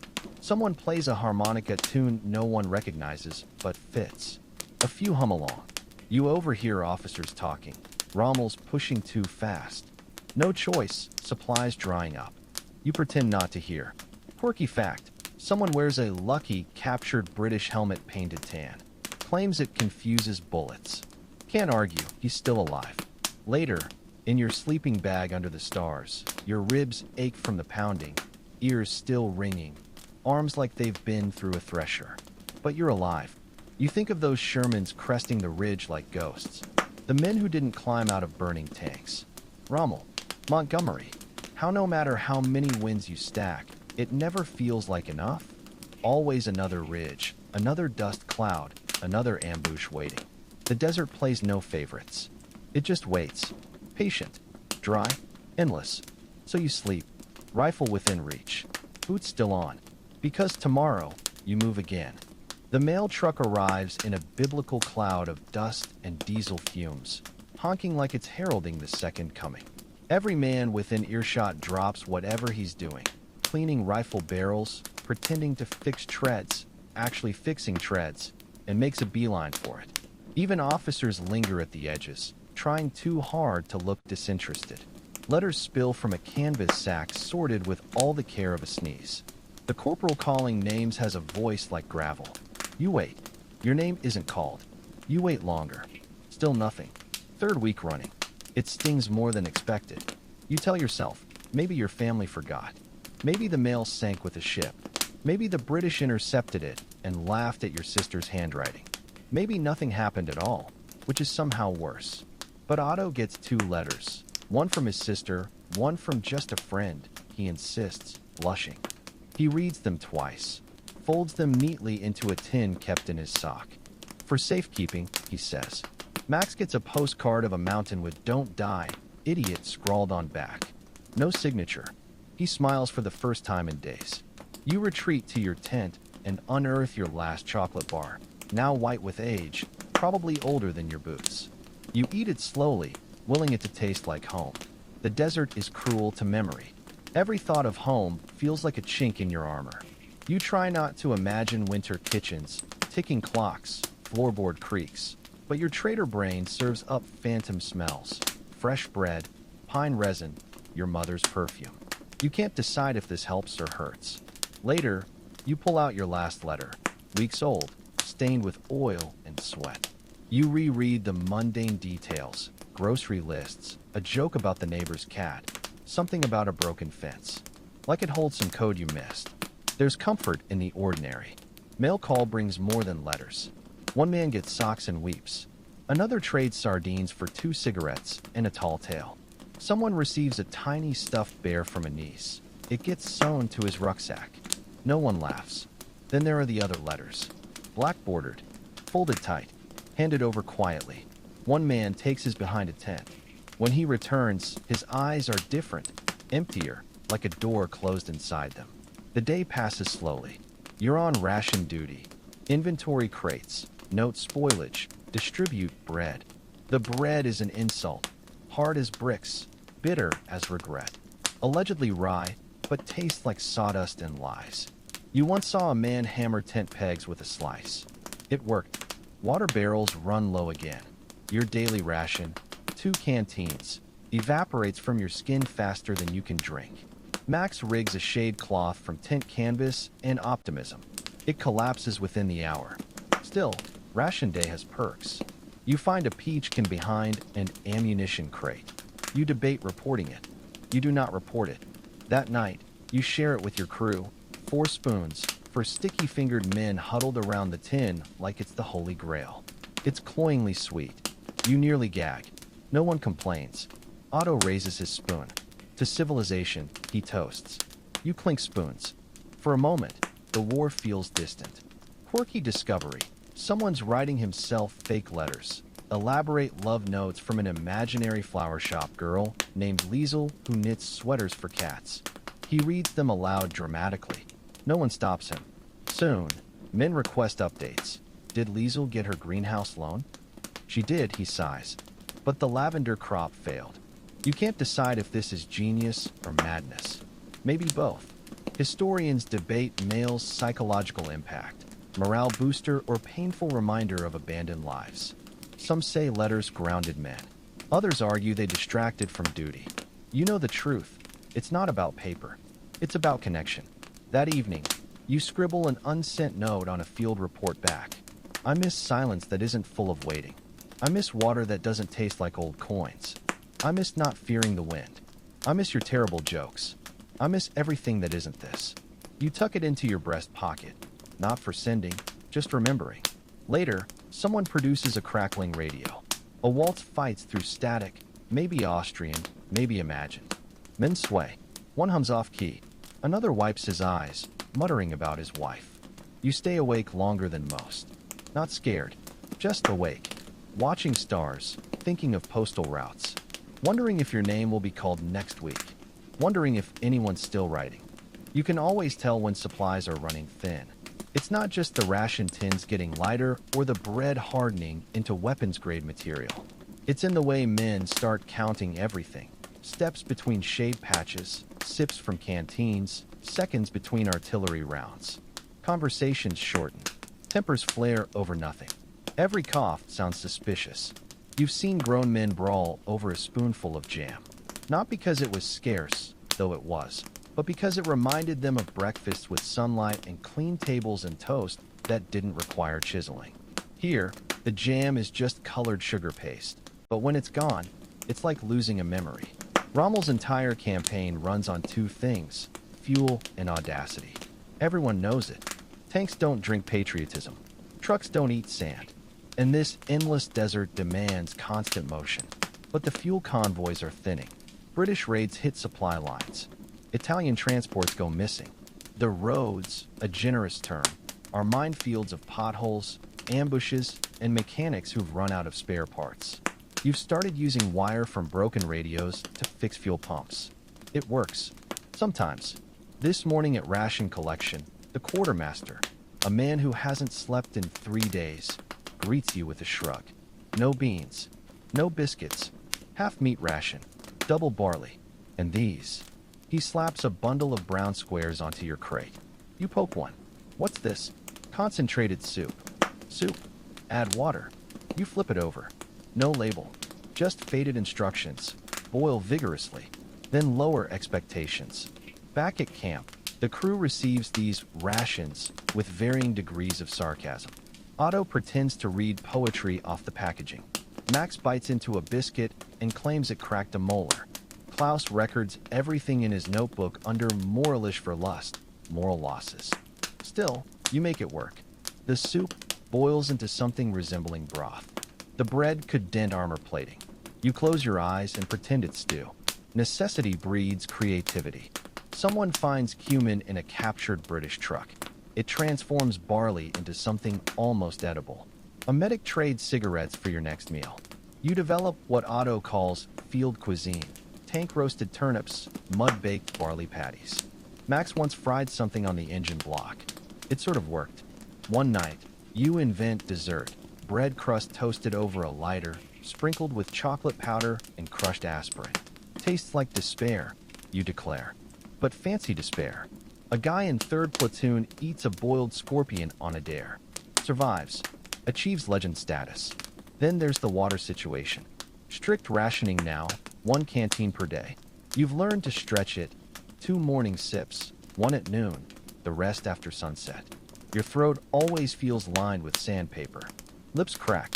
Someone plays a harmonica tune no one recognizes, but fits. A few hum along. You overhear officers talking. Rommel's pushing too fast. No choice, supplies drying up. You pretend not to hear. Quirky fact, someone wears a lucky, captured British helmet painted tan. Claims it confuses bullets. Can't argue, he's still alive. Later, in your sleeping bag under the stars, your ribs ache from the pounding, ears still ringing, arms like they've been through a thresher. But you're alive. You think of those Shermans cresting the ridge like ghosts. The men who didn't climb out of burning tanks. Rommel, Montgomery. How no matter how many wins you stack, it never feels like enough. Always another ridge, another dust cloud, another ambush waiting. The desert plays no favorites. It just waits. Patient, dry, endless. So you sleep, rifle within reach, boots still on. Because tomorrow, you move again. The mail truck arrives in a biblical cloud of dust and diesel fumes, honking like it's heralding the second coming. Every man within earshot drops whatever he's doing, cleaning rifle barrels, pretending to fix treads, actually fixing treads, and makes a beeline for it. Even officers linger at the edges, trying too hard to look disinterested. Letters spill from a canvas sack sorted with all the care of a sneeze. The corporal calling names has a voice like gravel. You wait. Your name isn't called. You wait longer. Still nothing. 3rd week running. It stings more than expected. You tell yourself, maybe your family forgot. Maybe the mail sank with a ship. Maybe the British intercepted it and laughed at your sister's handwriting. Maybe nothing happened at all, which is somehow worse. But Otto gets 2 letters. One from his sister, one from just a friend, he insists, blushing. He reads them twice, folds them neatly into a tin kept in his sock. For safekeeping, he says. Max gets a postcard of a mountain with "Don't die, idiot" scrawled on back. No signature. He smiles for the first time in days. You retreat to your tent and unearth your last chocolate bar, now white with age, probably older than your boots. You eat it slowly, willing it to taste like home. The desert is cruel to memory. Every thought of home feels like a chink in your armor. You try not to imagine winter kitchens, ticking clocks, floorboard creaks, but your trader brain serves up phantom smells. Fresh bread, pine resin, your mother's perfume. You can't decide if this helps or hurts. Later, you pull out your last letter, weeks old, stained with oil and sweat. You reread the mundane details, grocery lists, a joke about the neighbor's cat, something about a broken fence. Like it holds some code you missed. There's comfort in the ordinary. Mail call brings more than letters. One man gets socks and weeps. Another trades sardines for 2 cigarettes and a tall tale. Someone receives a tiny stuffed bear from a niece. It gets sewn to his rucksack. No one laughs. Then there are the other letters. Black bordered, folded tight, handed over quietly. One man takes his behind a tent. When he returns, his eyes are different, emptier, like a door closed inside them. The day passes slowly. You're on ration duty. Inventory crates, note spoilage, distribute bread. The bread is an insult, hard as bricks, bitter as regret. Allegedly rye, but tastes like sawdust and lies. You once saw a man hammer tent pegs with a slice. It worked. Water barrels run low again. Your daily ration, 2 canteens, evaporates from your skin faster than you can drink. Max rigs a shade cloth from tent canvas and optimism. It collapses within the hour. Still, ration day has perks. You find a peachkin behind an ammunition crate. You debate reporting it. You do not report it. That night, you share it with your crew. 4 spoons for sticky-fingered men huddled around the tin like it's the Holy Grail. It's cloyingly sweet. You nearly gag. No one complains. Otto raises his spoon. To civilization, he toasts. You clink spoons. For a moment, the war feels distant. Quirky discovery. Someone's writing himself fake letters. Elaborate love notes from an imaginary flower shop girl named Liesel who knits sweaters for cats. He reads them aloud dramatically. No one stops him. Soon, men request updates. Did Liesel get her greenhouse loan? She did, he sighs. But the lavender crop failed. You can't decide if this is genius or madness. Maybe both. Historians debate mail's psychological impact, morale booster or painful reminder of abandoned lives. Some say letters grounded men. Others argue they distracted from duty. You know the truth. It's not about paper. It's about connection. That evening, you scribble an unsent note on a field report back. I miss silence that isn't full of waiting. I miss water that doesn't taste like old coins. I miss not fearing the wind. I miss your terrible jokes. I miss everything that isn't this. You tuck it into your breast pocket, not for sending, just remembering. Later, someone produces a crackling radio. A waltz fights through static, maybe Austrian, maybe imagined. Men sway. One hums off key. Another wipes his eyes, muttering about his wife. You stay awake longer than most. Not scared, just awake. Watching stars, thinking of postal routes. Wondering if your name will be called next week. Wondering if anyone's still writing. You can always tell when supplies are running thin. It's not just the ration tins getting lighter or the bread hardening into weapons-grade material. It's in the way men start counting everything. Steps between shade patches, sips from canteens, seconds between artillery rounds. Conversations shorten. Tempers flare over nothing. Every cough sounds suspicious. You've seen grown men brawl over a spoonful of jam. Not because it was scarce, though it was, but because it reminded them of breakfasts with sunlight and clean tables and toast that didn't require chiseling. Here, the jam is just colored sugar paste, but when it's gone, it's like losing a memory. Rommel's entire campaign runs on 2 things, fuel and audacity. Everyone knows it. Tanks don't drink patriotism. Trucks don't eat sand. And this endless desert demands constant motion. But the fuel convoys are thinning. British raids hit supply lines. Italian transports go missing. The roads, a generous term, are minefields of potholes, ambushes, and mechanics who've run out of spare parts. You've started using wire from broken radios to fix fuel pumps. It works. Sometimes. This morning at ration collection, the quartermaster, a man who hasn't slept in 3 days, greets you with a shrug. No beans, no biscuits, half meat ration, double barley, and these. He slaps a bundle of brown squares onto your crate. You poke one. What's this? Concentrated soup. Soup. Add water. You flip it over. No label. Just faded instructions. Boil vigorously. Then lower expectations. Back at camp, the crew receives these rations with varying degrees of sarcasm. Otto pretends to read poetry off the packaging. Max bites into a biscuit and claims it cracked a molar. Klaus records everything in his notebook under moralish for lust, moral losses. Still, you make it work. The soup boils into something resembling broth. The bread could dent armor plating. You close your eyes and pretend it's stew. Necessity breeds creativity. Someone finds cumin in a captured British truck. It transforms barley into something almost edible. A medic trades cigarettes for your next meal. You develop what Otto calls field cuisine. Tank-roasted turnips, mud-baked barley patties. Max once fried something on the engine block. It sort of worked. One night, you invent dessert. Bread crust toasted over a lighter, sprinkled with chocolate powder and crushed aspirin. Tastes like despair, you declare. But fancy despair. A guy in 3rd Platoon eats a boiled scorpion on a dare. Survives. Achieves legend status. Then there's the water situation. Strict rationing now, 1 canteen per day. You've learned to stretch it. 2 morning sips, 1 at noon, the rest after sunset. Your throat always feels lined with sandpaper. Lips crack.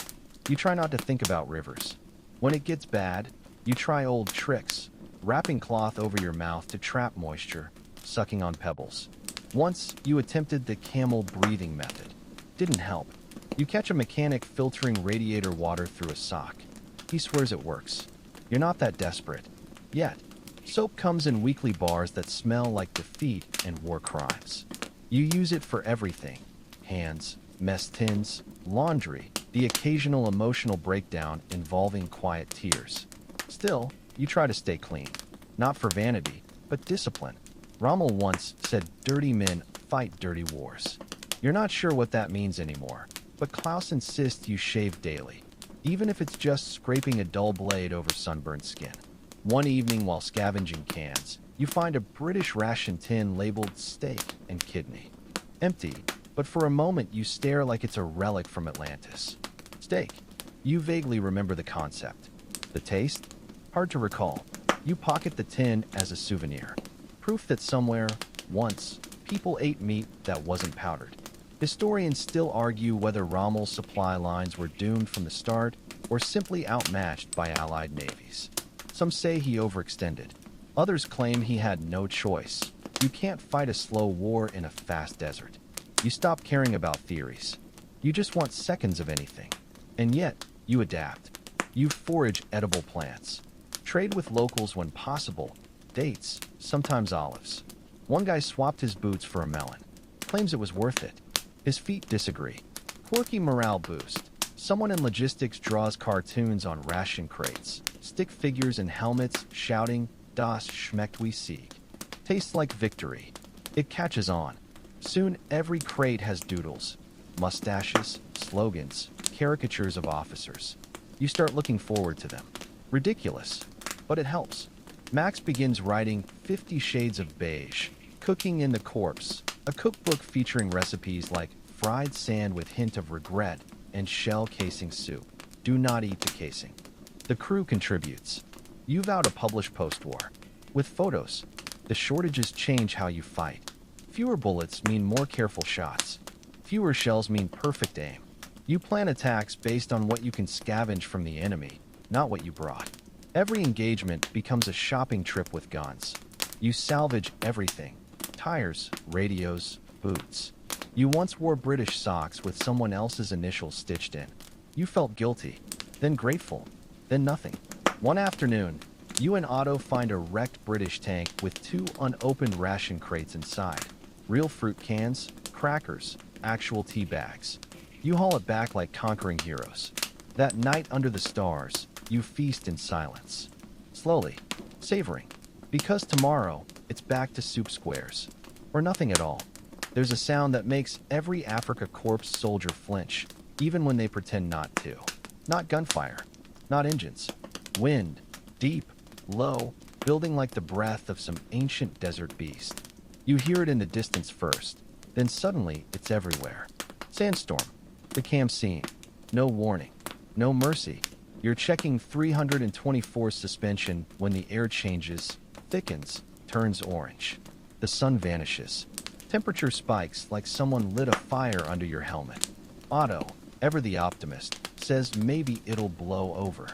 You try not to think about rivers. When it gets bad, you try old tricks. Wrapping cloth over your mouth to trap moisture, sucking on pebbles. Once, you attempted the camel breathing method. Didn't help. You catch a mechanic filtering radiator water through a sock. He swears it works. You're not that desperate. Yet, soap comes in weekly bars that smell like defeat and war crimes. You use it for everything. Hands, mess tins, laundry, the occasional emotional breakdown involving quiet tears. Still, you try to stay clean. Not for vanity, but discipline. Rommel once said dirty men fight dirty wars. You're not sure what that means anymore, but Klaus insists you shave daily, even if it's just scraping a dull blade over sunburned skin. One evening while scavenging cans, you find a British ration tin labeled steak and kidney. Empty, but for a moment you stare like it's a relic from Atlantis. Steak. You vaguely remember the concept. The taste? Hard to recall. You pocket the tin as a souvenir. Proof that somewhere, once, people ate meat that wasn't powdered. Historians still argue whether Rommel's supply lines were doomed from the start or simply outmatched by Allied navies. Some say he overextended. Others claim he had no choice. You can't fight a slow war in a fast desert. You stop caring about theories. You just want seconds of anything. And yet, you adapt. You forage edible plants. Trade with locals when possible. Dates, sometimes olives. One guy swapped his boots for a melon. Claims it was worth it. His feet disagree. Quirky morale boost. Someone in logistics draws cartoons on ration crates. Stick figures and helmets, shouting, Das schmeckt wie Sieg. Tastes like victory. It catches on. Soon every crate has doodles. Mustaches, slogans, caricatures of officers. You start looking forward to them. Ridiculous, but it helps. Max begins writing 50 Shades of Beige, Cooking in the Corpse, a cookbook featuring recipes like fried sand with hint of regret and shell casing soup. Do not eat the casing. The crew contributes. You vow to publish post-war. With photos, the shortages change how you fight. Fewer bullets mean more careful shots. Fewer shells mean perfect aim. You plan attacks based on what you can scavenge from the enemy, not what you brought. Every engagement becomes a shopping trip with guns. You salvage everything. Tires, radios, boots. You once wore British socks with someone else's initials stitched in. You felt guilty, then grateful, then nothing. One afternoon, you and Otto find a wrecked British tank with 2 unopened ration crates inside. Real fruit cans, crackers, actual tea bags. You haul it back like conquering heroes. That night under the stars, you feast in silence. Slowly, savoring. Because tomorrow, it's back to soup squares. Or nothing at all. There's a sound that makes every Afrika Korps soldier flinch, even when they pretend not to. Not gunfire. Not engines. Wind. Deep. Low. Building like the breath of some ancient desert beast. You hear it in the distance first. Then suddenly, it's everywhere. Sandstorm. The camp scene. No warning. No mercy. You're checking 324 suspension when the air changes, thickens, turns orange. The sun vanishes. Temperature spikes like someone lit a fire under your helmet. Otto, ever the optimist, says maybe it'll blow over.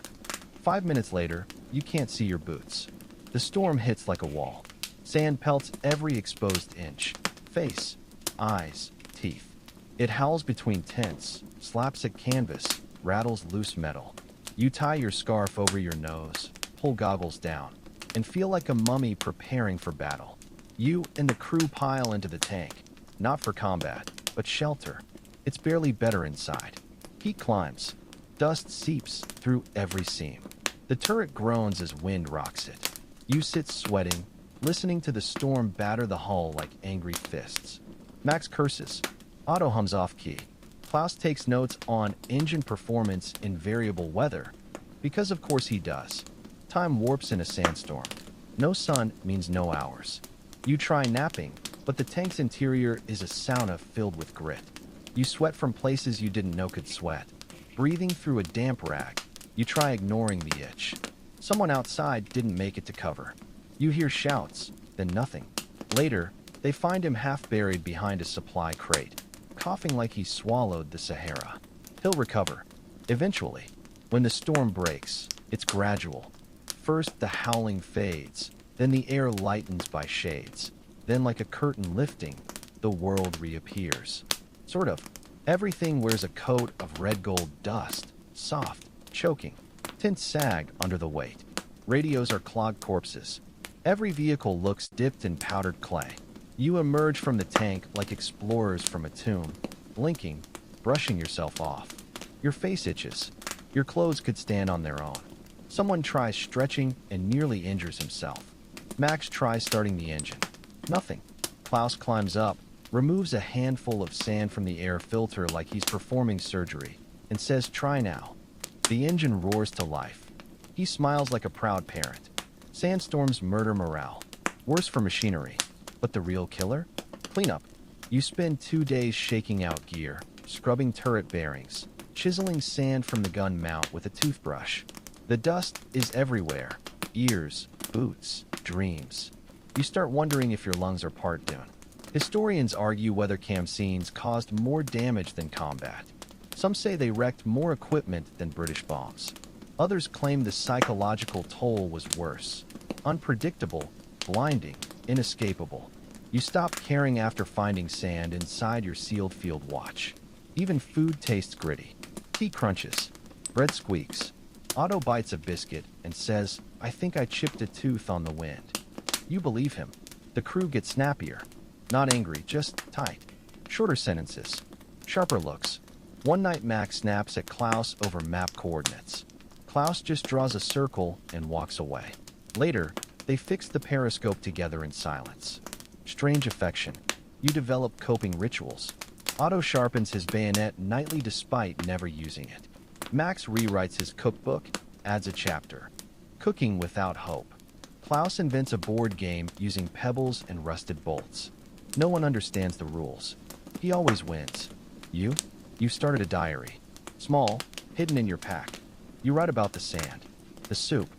5 minutes later, you can't see your boots. The storm hits like a wall. Sand pelts every exposed inch. Face, eyes, teeth. It howls between tents, slaps at canvas, rattles loose metal. You tie your scarf over your nose, pull goggles down, and feel like a mummy preparing for battle. You and the crew pile into the tank, not for combat, but shelter. It's barely better inside. Heat climbs. Dust seeps through every seam. The turret groans as wind rocks it. You sit sweating, listening to the storm batter the hull like angry fists. Max curses. Otto hums off-key. Klaus takes notes on engine performance in variable weather, because of course he does. Time warps in a sandstorm. No sun means no hours. You try napping, but the tank's interior is a sauna filled with grit. You sweat from places you didn't know could sweat. Breathing through a damp rag, you try ignoring the itch. Someone outside didn't make it to cover. You hear shouts, then nothing. Later, they find him half buried behind a supply crate, coughing like he swallowed the Sahara. He'll recover. Eventually. When the storm breaks, it's gradual. First, the howling fades. Then the air lightens by shades. Then, like a curtain lifting, the world reappears. Sort of. Everything wears a coat of red gold dust, soft, choking. Tints sag under the weight. Radios are clogged corpses. Every vehicle looks dipped in powdered clay. You emerge from the tank like explorers from a tomb, blinking, brushing yourself off. Your face itches. Your clothes could stand on their own. Someone tries stretching and nearly injures himself. Max tries starting the engine. Nothing. Klaus climbs up, removes a handful of sand from the air filter like he's performing surgery, and says, "Try now." The engine roars to life. He smiles like a proud parent. Sandstorms murder morale. Worse for machinery. But the real killer? Cleanup. You spend 2 days shaking out gear, scrubbing turret bearings, chiseling sand from the gun mount with a toothbrush. The dust is everywhere. Ears, boots, dreams. You start wondering if your lungs are part dune. Historians argue whether camp scenes caused more damage than combat. Some say they wrecked more equipment than British bombs. Others claim the psychological toll was worse. Unpredictable, blinding, inescapable. You stop caring after finding sand inside your sealed field watch. Even food tastes gritty. Tea crunches. Bread squeaks. Otto bites a biscuit and says, "I think I chipped a tooth on the wind." You believe him. The crew gets snappier. Not angry, just tight. Shorter sentences. Sharper looks. One night Max snaps at Klaus over map coordinates. Klaus just draws a circle and walks away. Later, they fix the periscope together in silence. Strange affection. You develop coping rituals. Otto sharpens his bayonet nightly despite never using it. Max rewrites his cookbook, adds a chapter. Cooking without hope. Klaus invents a board game using pebbles and rusted bolts. No one understands the rules. He always wins. You started a diary. Small, hidden in your pack. You write about the sand, the soup,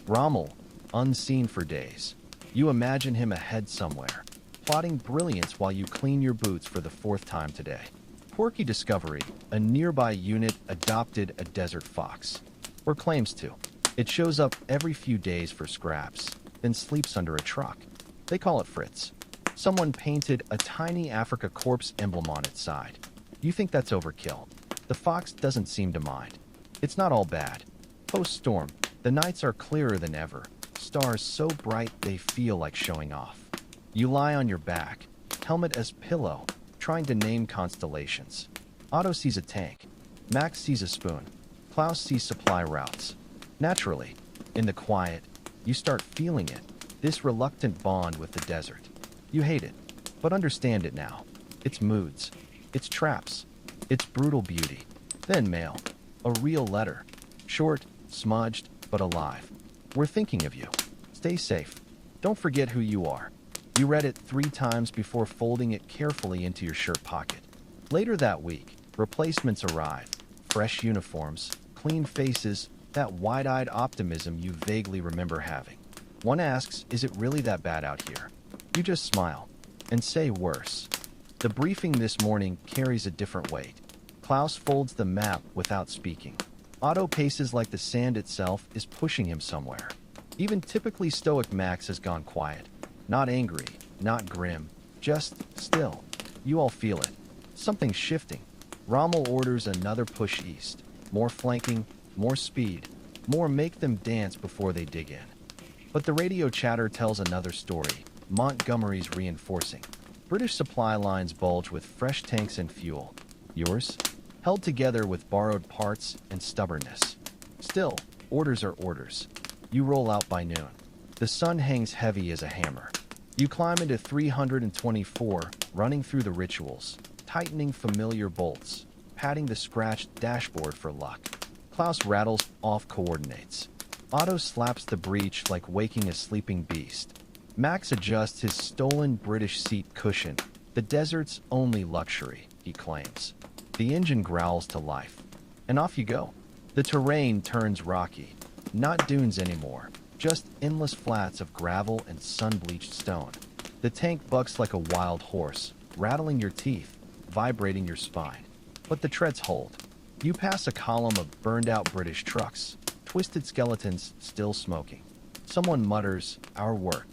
Rommel, unseen for days. You imagine him ahead somewhere, plotting brilliance while you clean your boots for the 4th time today. Quirky discovery, a nearby unit adopted a desert fox. Or claims to. It shows up every few days for scraps, then sleeps under a truck. They call it Fritz. Someone painted a tiny Afrika Korps emblem on its side. You think that's overkill. The fox doesn't seem to mind. It's not all bad. Post-storm, the nights are clearer than ever. Stars so bright they feel like showing off. You lie on your back, helmet as pillow, trying to name constellations. Otto sees a tank. Max sees a spoon. Klaus sees supply routes. Naturally, in the quiet, you start feeling it. This reluctant bond with the desert. You hate it, but understand it now. Its moods, its traps, its brutal beauty. Then mail. A real letter. Short, smudged, but alive. We're thinking of you. Stay safe. Don't forget who you are. You read it 3 times before folding it carefully into your shirt pocket. Later that week, replacements arrived. Fresh uniforms, clean faces, that wide-eyed optimism you vaguely remember having. One asks, is it really that bad out here? You just smile and say worse. The briefing this morning carries a different weight. Klaus folds the map without speaking. Otto paces like the sand itself is pushing him somewhere. Even typically stoic Max has gone quiet. Not angry, not grim, just still. You all feel it. Something's shifting. Rommel orders another push east. More flanking, more speed, more make them dance before they dig in. But the radio chatter tells another story. Montgomery's reinforcing. British supply lines bulge with fresh tanks and fuel. Yours? Held together with borrowed parts and stubbornness. Still, orders are orders. You roll out by noon. The sun hangs heavy as a hammer. You climb into 324, running through the rituals, tightening familiar bolts, patting the scratched dashboard for luck. Klaus rattles off coordinates. Otto slaps the breech like waking a sleeping beast. Max adjusts his stolen British seat cushion, the desert's only luxury, he claims. The engine growls to life. And off you go. The terrain turns rocky. Not dunes anymore, just endless flats of gravel and sun-bleached stone. The tank bucks like a wild horse, rattling your teeth, vibrating your spine. But the treads hold. You pass a column of burned-out British trucks, twisted skeletons still smoking. Someone mutters, "Our work."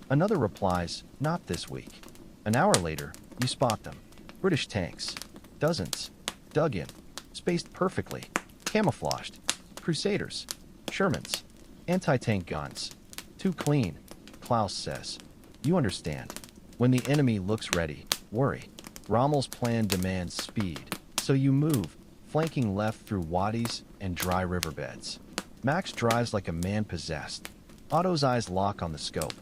Another replies, "Not this week." An hour later, you spot them. British tanks. Dozens. Dug in. Spaced perfectly. Camouflaged. Crusaders. Shermans. Anti-tank guns. Too clean, Klaus says. You understand. When the enemy looks ready, worry. Rommel's plan demands speed, so you move, flanking left through wadis and dry riverbeds. Max drives like a man possessed. Otto's eyes lock on the scope.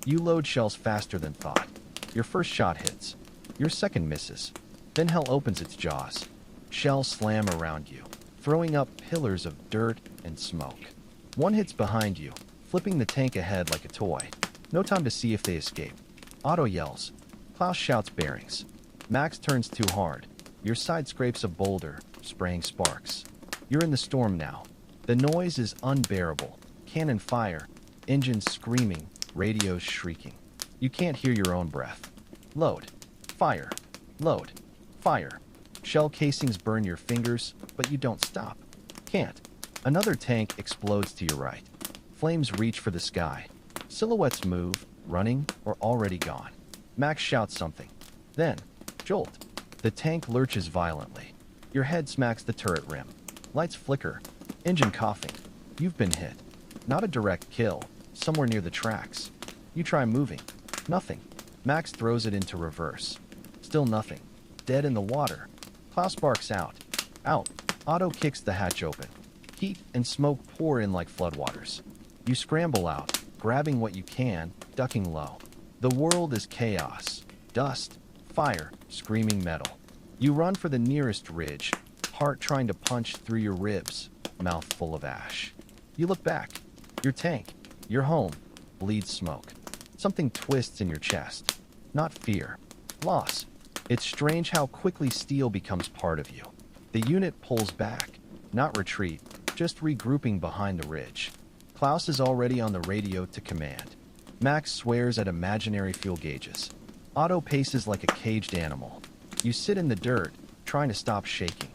You load shells faster than thought. Your first shot hits. Your second misses. Then hell opens its jaws. Shells slam around you, throwing up pillars of dirt and smoke. One hits behind you, flipping the tank ahead like a toy. No time to see if they escape. Otto yells. Klaus shouts bearings. Max turns too hard. Your side scrapes a boulder, spraying sparks. You're in the storm now. The noise is unbearable. Cannon fire, engines screaming, radios shrieking. You can't hear your own breath. Load. Fire. Load. Fire. Shell casings burn your fingers, but you don't stop. Can't. Another tank explodes to your right. Flames reach for the sky. Silhouettes move, running or already gone. Max shouts something. Then, jolt. The tank lurches violently. Your head smacks the turret rim. Lights flicker. Engine coughing. You've been hit. Not a direct kill. Somewhere near the tracks. You try moving. Nothing. Max throws it into reverse. Still nothing. Dead in the water. Klaus barks out. Out. Otto kicks the hatch open. Heat and smoke pour in like floodwaters. You scramble out, grabbing what you can, ducking low. The world is chaos. Dust, fire, screaming metal. You run for the nearest ridge, heart trying to punch through your ribs, mouth full of ash. You look back. Your tank, your home, bleeds smoke. Something twists in your chest. Not fear. Loss. It's strange how quickly steel becomes part of you. The unit pulls back. Not retreat, just regrouping behind the ridge. Klaus is already on the radio to command. Max swears at imaginary fuel gauges. Otto paces like a caged animal. You sit in the dirt, trying to stop shaking.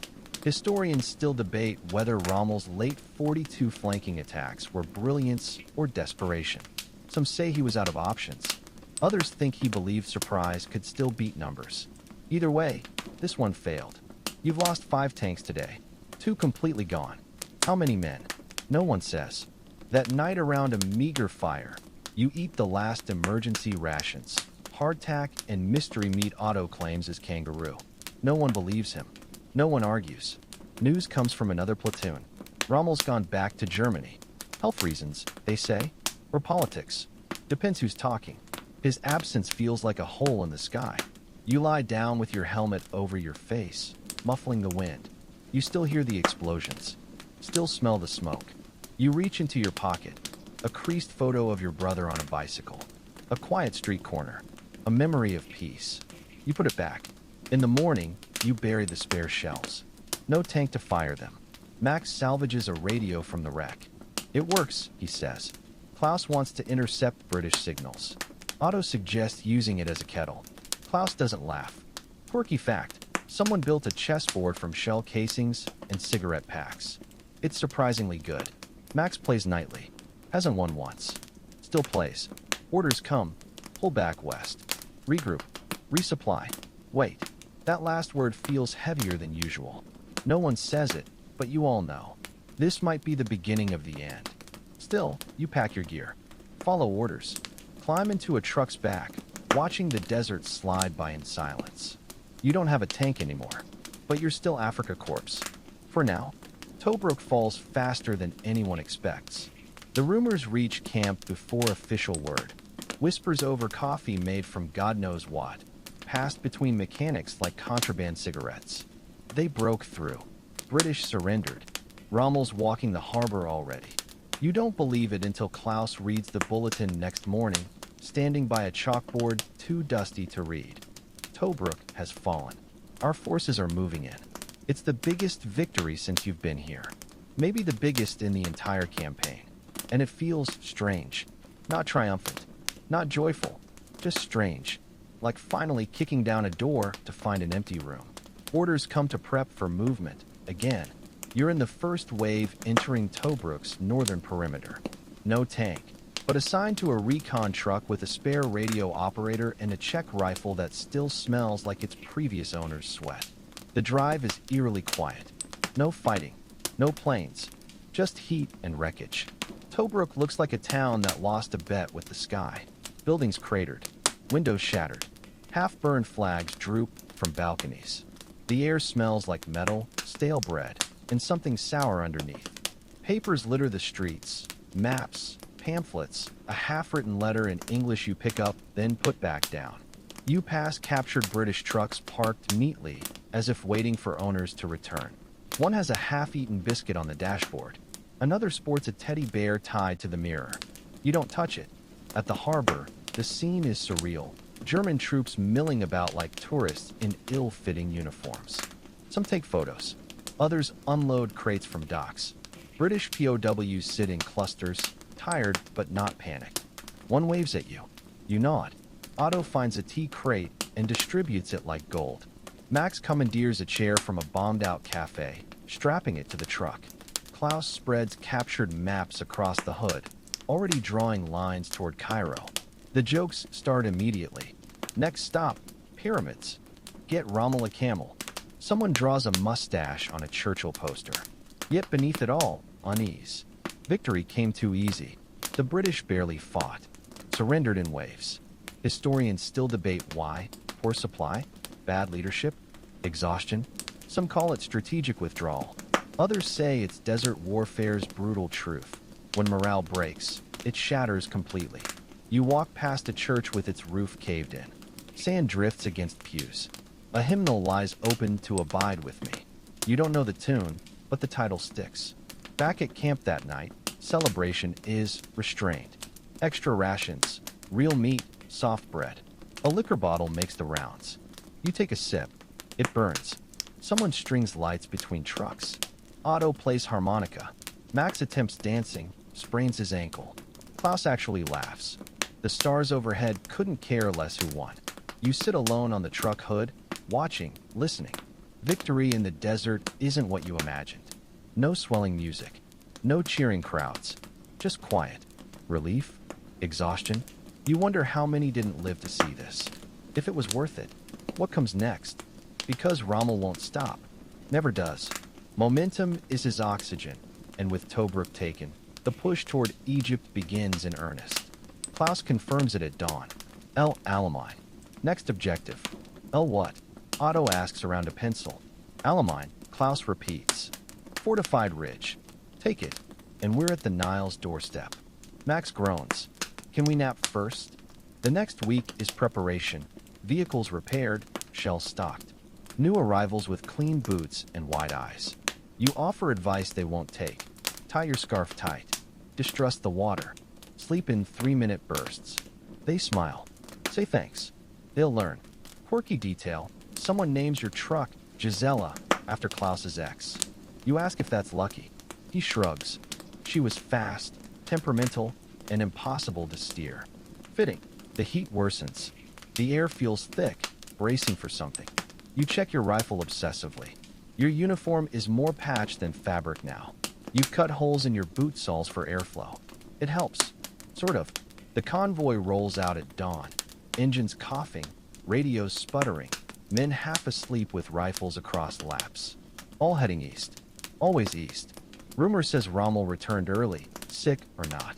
Historians still debate whether Rommel's late 42 flanking attacks were brilliance or desperation. Some say he was out of options. Others think he believed surprise could still beat numbers. Either way, this one failed. You've lost 5 tanks today. 2 completely gone. How many men? No one says. That night around a meager fire, you eat the last emergency rations. Hardtack and mystery meat Otto claims is kangaroo. No one believes him. No one argues. News comes from another platoon. Rommel's gone back to Germany. Health reasons, they say, or politics. Depends who's talking. His absence feels like a hole in the sky. You lie down with your helmet over your face, muffling the wind. You still hear the explosions. Still smell the smoke. You reach into your pocket. A creased photo of your brother on a bicycle. A quiet street corner. A memory of peace. You put it back. In the morning, you bury the spare shells. No tank to fire them. Max salvages a radio from the wreck. It works, he says. Klaus wants to intercept British signals. Otto suggests using it as a kettle. Klaus doesn't laugh. Quirky fact, someone built a chessboard from shell casings and cigarette packs. It's surprisingly good. Max plays nightly. Hasn't won once. Still plays. Orders come. Pull back west. Regroup. Resupply. Wait. That last word feels heavier than usual. No one says it, but you all know. This might be the beginning of the end. Still, you pack your gear. Follow orders. Climb into a truck's back, watching the desert slide by in silence. You don't have a tank anymore, but you're still Afrika Korps. For now, Tobruk falls faster than anyone expects. The rumors reach camp before official word. Whispers over coffee made from God knows what, passed between mechanics like contraband cigarettes. They broke through. British surrendered. Rommel's walking the harbor already. You don't believe it until Klaus reads the bulletin next morning, standing by a chalkboard too dusty to read. Tobruk has fallen. Our forces are moving in. It's the biggest victory since you've been here. Maybe the biggest in the entire campaign. And it feels strange. Not triumphant. Not joyful. Just strange. Like finally kicking down a door to find an empty room. Orders come to prep for movement. Again. You're in the first wave entering Tobruk's northern perimeter. No tank, but assigned to a recon truck with a spare radio operator and a Czech rifle that still smells like its previous owner's sweat. The drive is eerily quiet. No fighting. No planes. Just heat and wreckage. Tobruk looks like a town that lost a bet with the sky. Buildings cratered. Windows shattered. Half-burned flags droop from balconies. The air smells like metal, stale bread, and something sour underneath. Papers litter the streets. Maps, pamphlets, a half-written letter in English you pick up, then put back down. You pass captured British trucks parked neatly, as if waiting for owners to return. One has a half-eaten biscuit on the dashboard. Another sports a teddy bear tied to the mirror. You don't touch it. At the harbor, the scene is surreal. German troops milling about like tourists in ill-fitting uniforms. Some take photos. Others unload crates from docks. British POWs sit in clusters, tired but not panicked. One waves at you. You nod. Otto finds a tea crate and distributes it like gold. Max commandeers a chair from a bombed-out cafe, strapping it to the truck. Klaus spreads captured maps across the hood, already drawing lines toward Cairo. The jokes start immediately. Next stop, pyramids. Get Rommel a camel. Someone draws a mustache on a Churchill poster. Yet beneath it all, unease. Victory came too easy. The British barely fought. Surrendered in waves. Historians still debate why. Poor supply? Bad leadership? Exhaustion? Some call it strategic withdrawal. Others say it's desert warfare's brutal truth. When morale breaks, it shatters completely. You walk past a church with its roof caved in. Sand drifts against pews. A hymnal lies open to Abide With Me. You don't know the tune, but the title sticks. Back at camp that night, celebration is restrained. Extra rations, real meat, soft bread. A liquor bottle makes the rounds. You take a sip. It burns. Someone strings lights between trucks. Otto plays harmonica. Max attempts dancing, sprains his ankle. Klaus actually laughs. The stars overhead couldn't care less who won. You sit alone on the truck hood, watching, listening. Victory in the desert isn't what you imagined. No swelling music. No cheering crowds. Just quiet. Relief? Exhaustion? You wonder how many didn't live to see this. If it was worth it. What comes next? Because Rommel won't stop. Never does. Momentum is his oxygen, and with Tobruk taken, the push toward Egypt begins in earnest. Klaus confirms it at dawn. Alamein. Next objective. What? Otto asks around a pencil. Alamein, Klaus repeats. Fortified ridge. Take it. And we're at the Nile's doorstep. Max groans. Can we nap first? The next week is preparation. Vehicles repaired, shells stocked. New arrivals with clean boots and wide eyes. You offer advice they won't take. Tie your scarf tight. Distrust the water. Sleep in 3-minute bursts. They smile. Say thanks. They'll learn. Quirky detail. Someone names your truck Gisela after Klaus's ex. You ask if that's lucky. He shrugs. She was fast, temperamental, and impossible to steer. Fitting. The heat worsens. The air feels thick, bracing for something. You check your rifle obsessively. Your uniform is more patched than fabric now. You've cut holes in your boot soles for airflow. It helps. Sort of. The convoy rolls out at dawn. Engines coughing, radios sputtering, men half asleep with rifles across laps. All heading east. Always east. Rumor says Rommel returned early, sick or not.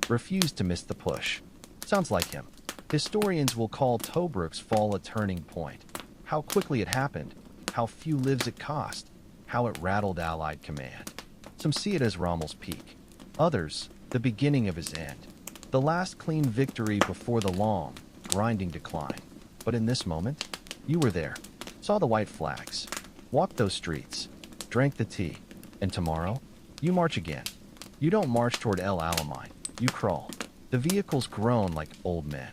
Refused to miss the push. Sounds like him. Historians will call Tobruk's fall a turning point. How quickly it happened, how few lives it cost, how it rattled Allied command. Some see it as Rommel's peak. Others, the beginning of his end. The last clean victory before the long, grinding decline. But in this moment, you were there. Saw the white flags. Walked those streets. Drank the tea. And tomorrow, you march again. You don't march toward El Alamein. You crawl. The vehicles groan like old men.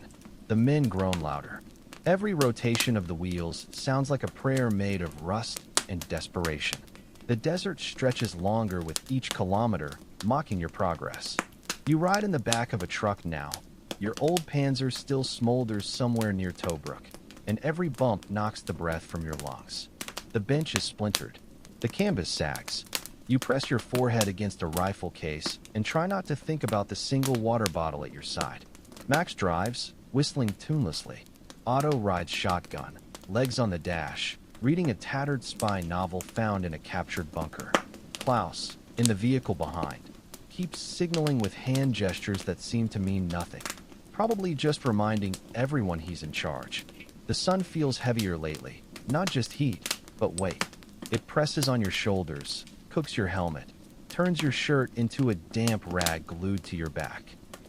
The men groan louder. Every rotation of the wheels sounds like a prayer made of rust and desperation. The desert stretches longer with each kilometer, mocking your progress. You ride in the back of a truck now. Your old Panzer still smolders somewhere near Tobruk, and every bump knocks the breath from your lungs. The bench is splintered. The canvas sags. You press your forehead against a rifle case and try not to think about the single water bottle at your side. Max drives, whistling tunelessly. Otto rides shotgun, legs on the dash, reading a tattered spy novel found in a captured bunker. Klaus, in the vehicle behind, keeps signaling with hand gestures that seem to mean nothing. Probably just reminding everyone he's in charge. The sun feels heavier lately. Not just heat, but weight. It presses on your shoulders, cooks your helmet, turns your shirt into a damp rag glued to your back.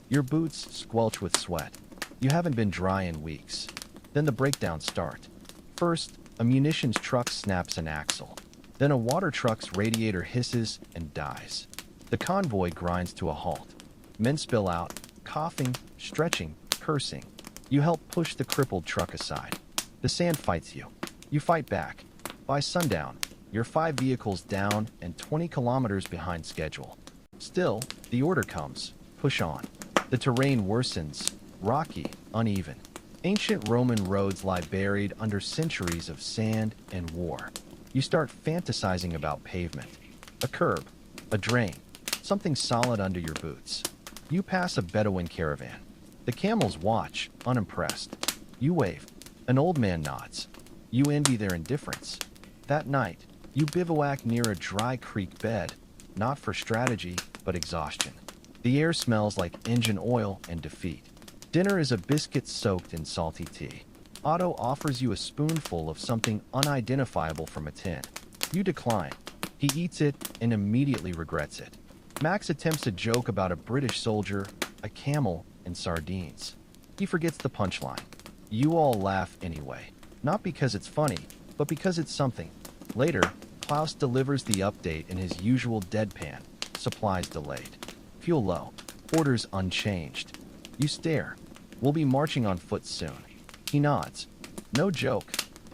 Your boots squelch with sweat. You haven't been dry in weeks. Then the breakdowns start. First, a munitions truck snaps an axle. Then a water truck's radiator hisses and dies. The convoy grinds to a halt. Men spill out, coughing, stretching, cursing. You help push the crippled truck aside. The sand fights you. You fight back. By sundown, you're 5 vehicles down and 20 kilometers behind schedule. Still, the order comes. Push on. The terrain worsens. Rocky, uneven. Ancient Roman roads lie buried under centuries of sand and war. You start fantasizing about pavement. A curb. A drain. Something solid under your boots. You pass a Bedouin caravan. The camels watch, unimpressed. You wave. An old man nods. You envy their indifference. That night, you bivouac near a dry creek bed, not for strategy, but exhaustion. The air smells like engine oil and defeat. Dinner is a biscuit soaked in salty tea. Otto offers you a spoonful of something unidentifiable from a tin. You decline. He eats it and immediately regrets it. Max attempts a joke about a British soldier, a camel, and sardines. He forgets the punchline. You all laugh anyway. Not because it's funny, but because it's something. Later, Klaus delivers the update in his usual deadpan. Supplies delayed. Fuel low. Orders unchanged. You stare. We'll be marching on foot soon. He nods. No joke.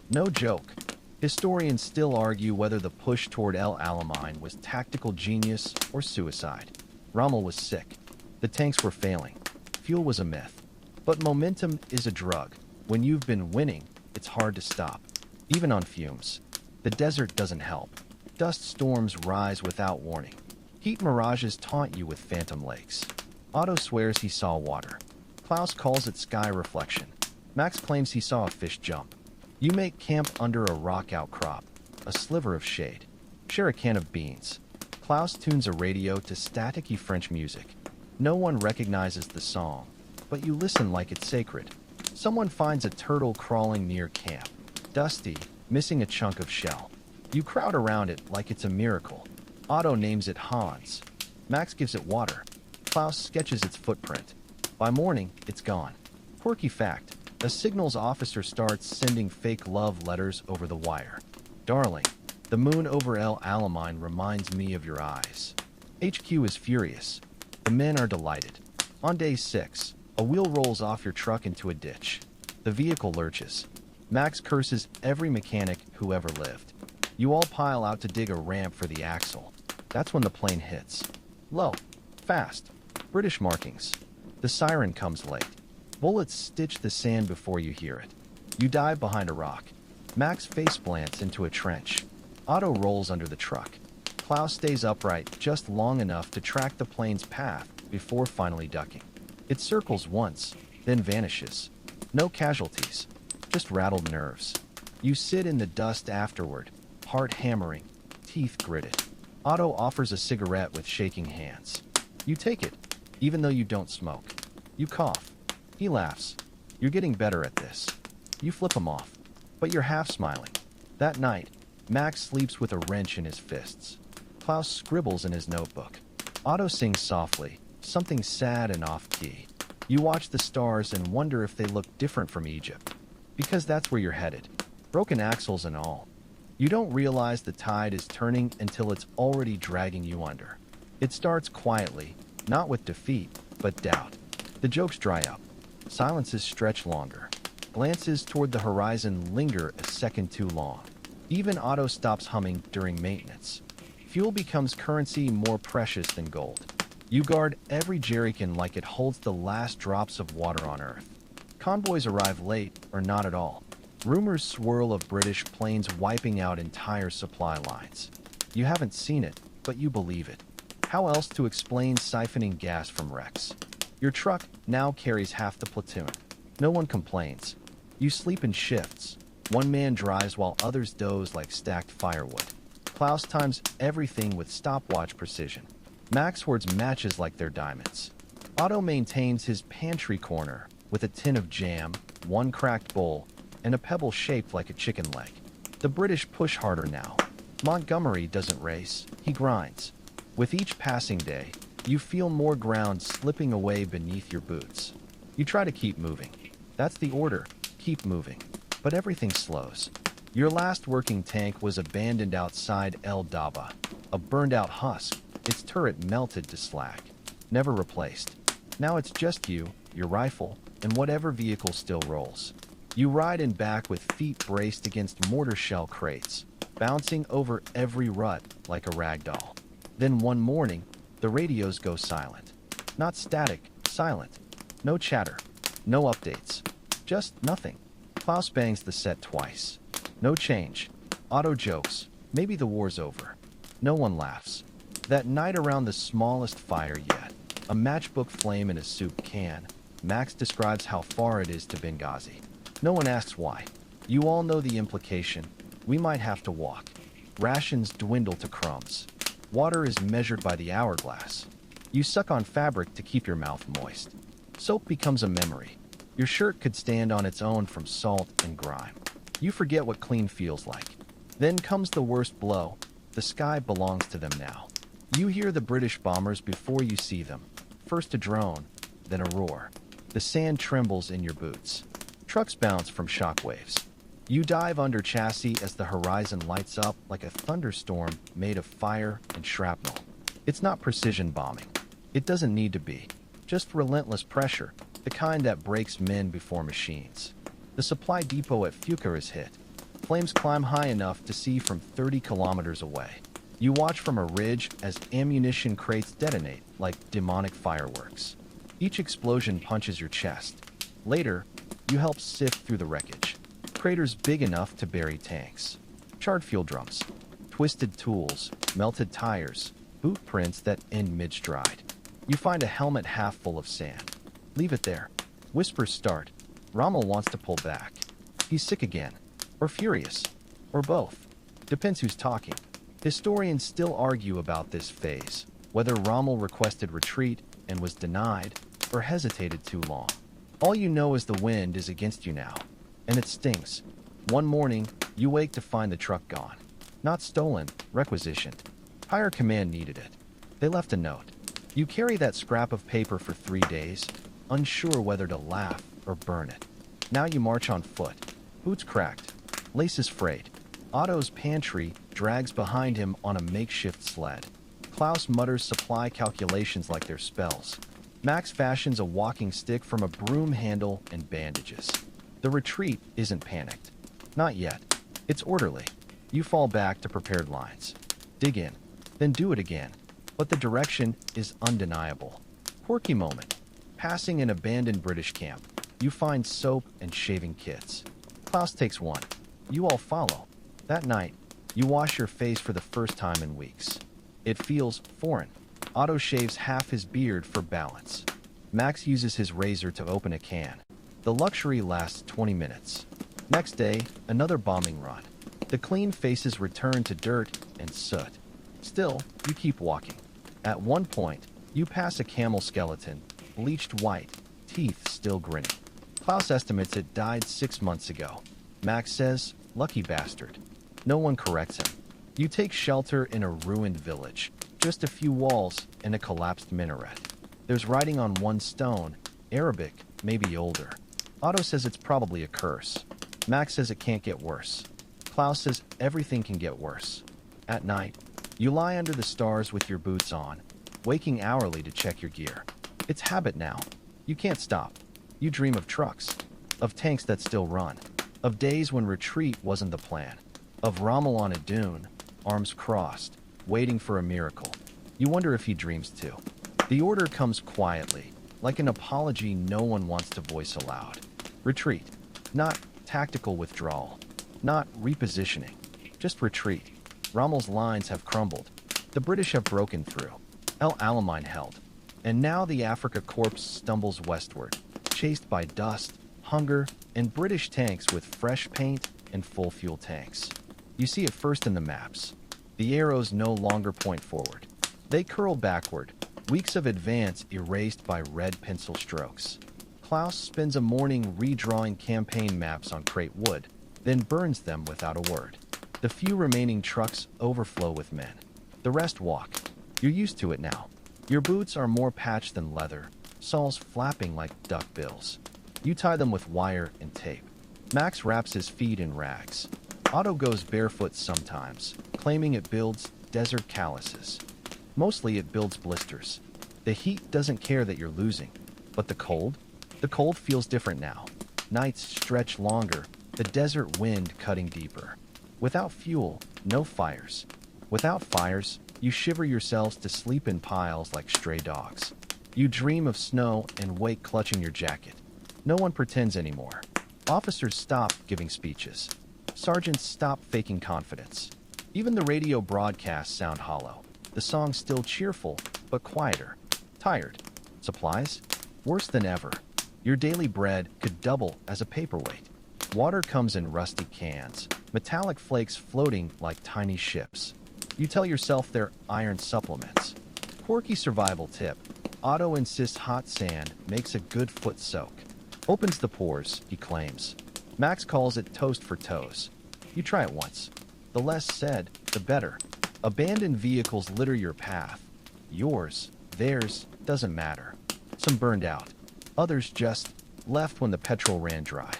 No joke. Historians still argue whether the push toward El Alamein was tactical genius or suicide. Rommel was sick. The tanks were failing. Fuel was a myth. But momentum is a drug. When you've been winning, it's hard to stop. Even on fumes. The desert doesn't help. Dust storms rise without warning. Heat mirages taunt you with phantom lakes. Otto swears he saw water. Klaus calls it sky reflection. Max claims he saw a fish jump. You make camp under a rock outcrop, a sliver of shade. Share a can of beans. Klaus tunes a radio to staticky French music. No one recognizes the song, but you listen like it's sacred. Someone finds a turtle crawling near camp, dusty, missing a chunk of shell. You crowd around it like it's a miracle. Otto names it Hans. Max gives it water. Klaus sketches its footprint. By morning, it's gone. Quirky fact, a signals officer starts sending fake love letters over the wire. Darling, the moon over El Alamein reminds me of your eyes. HQ is furious. The men are delighted. On day 6, a wheel rolls off your truck into a ditch. The vehicle lurches. Max curses every mechanic who ever lived. You all pile out to dig a ramp for the axle. That's when the plane hits. Low. Fast. British markings. The siren comes late. Bullets stitch the sand before you hear it. You dive behind a rock. Max face plants into a trench. Otto rolls under the truck. Klaus stays upright just long enough to track the plane's path before finally ducking. It circles once, then vanishes. No casualties, just rattled nerves. You sit in the dust afterward, heart hammering, teeth gritted. Otto offers a cigarette with shaking hands. You take it, even though you don't smoke. You cough. He laughs. You're getting better at this. You flip him off, but you're half smiling. That night, Max sleeps with a wrench in his fists. Klaus scribbles in his notebook. Otto sings softly, something sad and off-key. You watch the stars and wonder if they look different from Egypt. Because that's where you're headed. Broken axles and all. You don't realize the tide is turning until it's already dragging you under. It starts quietly, not with defeat, but doubt. The jokes dry up. Silences stretch longer. Glances toward the horizon linger a second too long. Even Otto stops humming during maintenance. Fuel becomes currency more precious than gold. You guard every jerrycan like it holds the last drops of water on Earth. Convoys arrive late or not at all. Rumors swirl of British planes wiping out entire supply lines. You haven't seen it, but you believe it. How else to explain siphoning gas from wrecks? Your truck now carries half the platoon. No one complains. You sleep in shifts. One man drives while others doze like stacked firewood. Klaus times everything with stopwatch precision. Max hoards matches like they're diamonds. Otto maintains his pantry corner with a tin of jam, one cracked bowl, and a pebble shaped like a chicken leg. The British push harder now. Montgomery doesn't race, he grinds. With each passing day, you feel more ground slipping away beneath your boots. You try to keep moving. That's the order, keep moving. But everything slows. Your last working tank was abandoned outside El Daba, a burned-out husk, its turret melted to slag. Never replaced. Now it's just you, your rifle, and whatever vehicle still rolls. You ride in back with feet braced against mortar shell crates, bouncing over every rut like a rag doll. Then one morning, the radios go silent. Not static, silent. No chatter. No updates. Just nothing. Klaus bangs the set twice. No change. Otto jokes. Maybe the war's over. No one laughs. That night around the smallest fire yet, a matchbook flame in a soup can, Max describes how far it is to Benghazi. No one asks why. You all know the implication. We might have to walk. Rations dwindle to crumbs. Water is measured by the hourglass. You suck on fabric to keep your mouth moist. Soap becomes a memory. Your shirt could stand on its own from salt and grime. You forget what clean feels like. Then comes the worst blow. The sky belongs to them now. You hear the British bombers before you see them. First a drone, then a roar. The sand trembles in your boots. Trucks bounce from shockwaves. You dive under chassis as the horizon lights up like a thunderstorm made of fire and shrapnel. It's not precision bombing. It doesn't need to be. Just relentless pressure, the kind that breaks men before machines. The supply depot at Fuka is hit. Flames climb high enough to see from 30 kilometers away. You watch from a ridge as ammunition crates detonate like demonic fireworks. Each explosion punches your chest. Later, you help sift through the wreckage. Craters big enough to bury tanks. Charred fuel drums. Twisted tools. Melted tires. Boot prints that end mid-stride. You find a helmet half full of sand. Leave it there. Whispers start. Rommel wants to pull back. He's sick again. Or furious. Or both. Depends who's talking. Historians still argue about this phase, whether Rommel requested retreat and was denied, or hesitated too long. All you know is the wind is against you now, and it stings. One morning, you wake to find the truck gone. Not stolen, requisitioned. Higher command needed it. They left a note. You carry that scrap of paper for 3 days, unsure whether to laugh or burn it. Now you march on foot. Boots cracked, laces frayed. Otto's pantry drags behind him on a makeshift sled. Klaus mutters supply calculations like they're spells. Max fashions a walking stick from a broom handle and bandages. The retreat isn't panicked. Not yet. It's orderly. You fall back to prepared lines. Dig in. Then do it again. But the direction is undeniable. Quirky moment. Passing an abandoned British camp. You find soap and shaving kits. Klaus takes one. You all follow. That night, you wash your face for the first time in weeks. It feels foreign. Otto shaves half his beard for balance. Max uses his razor to open a can. The luxury lasts 20 minutes. Next day, another bombing run. The clean faces return to dirt and soot. Still, you keep walking. At one point, you pass a camel skeleton, bleached white, teeth still grinning. Klaus estimates it died 6 months ago. Max says, lucky bastard. No one corrects him. You take shelter in a ruined village. Just a few walls and a collapsed minaret. There's writing on one stone, Arabic, maybe older. Otto says it's probably a curse. Max says it can't get worse. Klaus says everything can get worse. At night, you lie under the stars with your boots on, waking hourly to check your gear. It's habit now. You can't stop. You dream of trucks, of tanks that still run, of days when retreat wasn't the plan, of Rommel on a dune, arms crossed, waiting for a miracle. You wonder if he dreams too. The order comes quietly, like an apology no one wants to voice aloud. Retreat. Not tactical withdrawal. Not repositioning. Just retreat. Rommel's lines have crumbled. The British have broken through. Alamein held. And now the Afrika Korps stumbles westward, chased by dust, hunger, and British tanks with fresh paint and full fuel tanks. You see it first in the maps. The arrows no longer point forward. They curl backward, weeks of advance erased by red pencil strokes. Klaus spends a morning redrawing campaign maps on crate wood, then burns them without a word. The few remaining trucks overflow with men. The rest walk. You're used to it now. Your boots are more patched than leather, soles flapping like duck bills. You tie them with wire and tape. Max wraps his feet in rags. Otto goes barefoot sometimes, claiming it builds desert calluses. Mostly it builds blisters. The heat doesn't care that you're losing. But the cold? The cold feels different now. Nights stretch longer, the desert wind cutting deeper. Without fuel, no fires. Without fires, you shiver yourselves to sleep in piles like stray dogs. You dream of snow and wake clutching your jacket. No one pretends anymore. Officers stop giving speeches. Sergeants stop faking confidence. Even the radio broadcasts sound hollow. The song's still cheerful, but quieter. Tired. Supplies? Worse than ever. Your daily bread could double as a paperweight. Water comes in rusty cans, metallic flakes floating like tiny ships. You tell yourself they're iron supplements. Quirky survival tip. Otto insists hot sand makes a good foot soak. Opens the pores, he claims. Max calls it toast for toes. You try it once. The less said, the better. Abandoned vehicles litter your path. Yours, theirs, doesn't matter. Some burned out. Others just left when the petrol ran dry.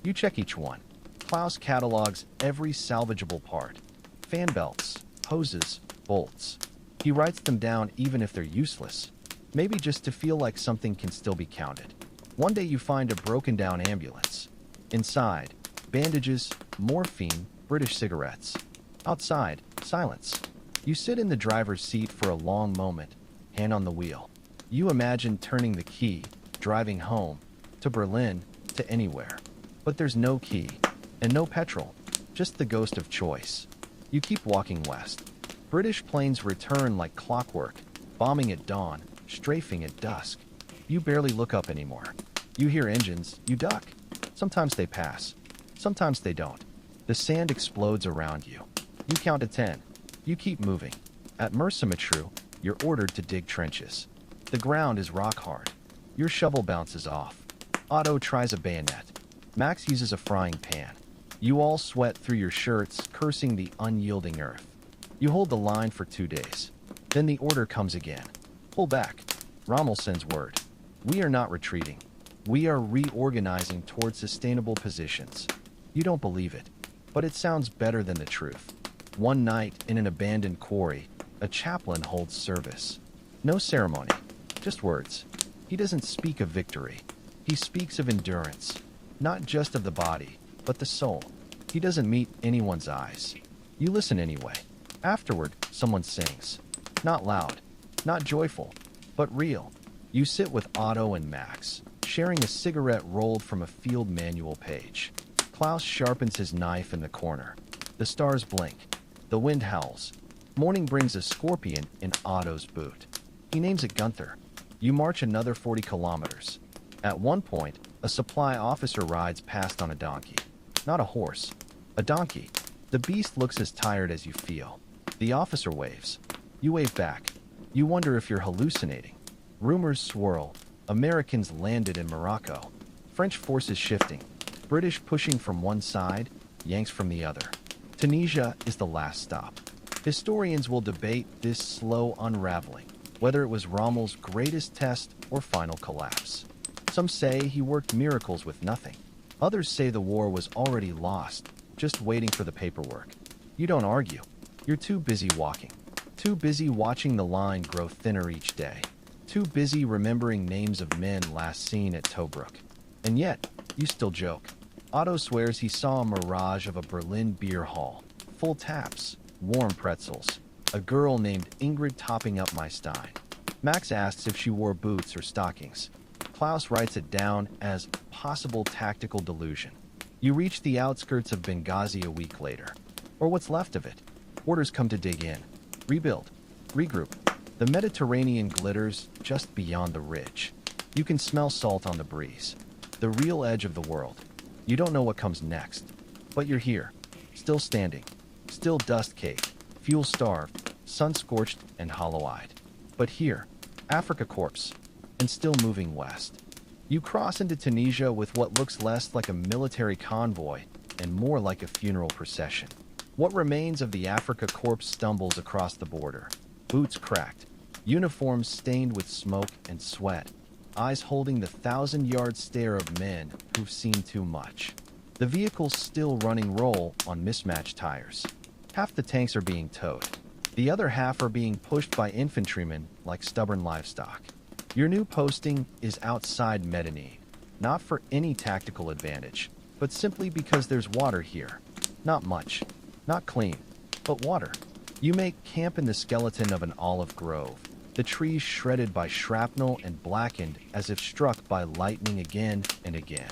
You check each one. Klaus catalogs every salvageable part. Fan belts, hoses, bolts. He writes them down even if they're useless. Maybe just to feel like something can still be counted. One day you find a broken down ambulance. Inside, bandages, morphine, British cigarettes. Outside, silence. You sit in the driver's seat for a long moment, hand on the wheel. You imagine turning the key, driving home, to Berlin, to anywhere. But there's no key, and no petrol, just the ghost of choice. You keep walking west. British planes return like clockwork, bombing at dawn, strafing at dusk. You barely look up anymore. You hear engines, you duck. Sometimes they pass, sometimes they don't. The sand explodes around you. You count to 10. You keep moving. At Mercimetru, you're ordered to dig trenches. The ground is rock hard. Your shovel bounces off. Otto tries a bayonet. Max uses a frying pan. You all sweat through your shirts, cursing the unyielding earth. You hold the line for 2 days. Then the order comes again. Pull back. Rommel sends word. We are not retreating. We are reorganizing towards sustainable positions. You don't believe it, but it sounds better than the truth. One night, in an abandoned quarry, a chaplain holds service. No ceremony, just words. He doesn't speak of victory. He speaks of endurance, not just of the body, but the soul. He doesn't meet anyone's eyes. You listen anyway. Afterward, someone sings. Not loud, not joyful, but real. You sit with Otto and Max, sharing a cigarette rolled from a field manual page. Klaus sharpens his knife in the corner. The stars blink. The wind howls. Morning brings a scorpion in Otto's boot. He names it Gunther. You march another 40 kilometers. At one point, a supply officer rides past on a donkey. Not a horse. A donkey. The beast looks as tired as you feel. The officer waves. You wave back. You wonder if you're hallucinating. Rumors swirl. Americans landed in Morocco. French forces shifting. British pushing from one side, Yanks from the other. Tunisia is the last stop. Historians will debate this slow unraveling, whether it was Rommel's greatest test or final collapse. Some say he worked miracles with nothing. Others say the war was already lost, just waiting for the paperwork. You don't argue. You're too busy walking. Too busy watching the line grow thinner each day. Too busy remembering names of men last seen at Tobruk. And yet, you still joke. Otto swears he saw a mirage of a Berlin beer hall. Full taps, warm pretzels. A girl named Ingrid topping up my stein. Max asks if she wore boots or stockings. Klaus writes it down as possible tactical delusion. You reach the outskirts of Benghazi a week later. Or what's left of it. Orders come to dig in. Rebuild. Regroup. The Mediterranean glitters just beyond the ridge. You can smell salt on the breeze. The real edge of the world. You don't know what comes next. But you're here. Still standing. Still dust-caked. Fuel-starved. Sun-scorched and hollow-eyed. But here. Afrika Korps. And still moving west. You cross into Tunisia with what looks less like a military convoy and more like a funeral procession. What remains of the Afrika Korps stumbles across the border. Boots cracked, uniforms stained with smoke and sweat, eyes holding the 1,000-yard stare of men who've seen too much. The vehicles still running roll on mismatched tires. Half the tanks are being towed. The other half are being pushed by infantrymen like stubborn livestock. Your new posting is outside Medellin, not for any tactical advantage, but simply because there's water here. Not much, not clean, but water. You make camp in the skeleton of an olive grove, the trees shredded by shrapnel and blackened as if struck by lightning again and again.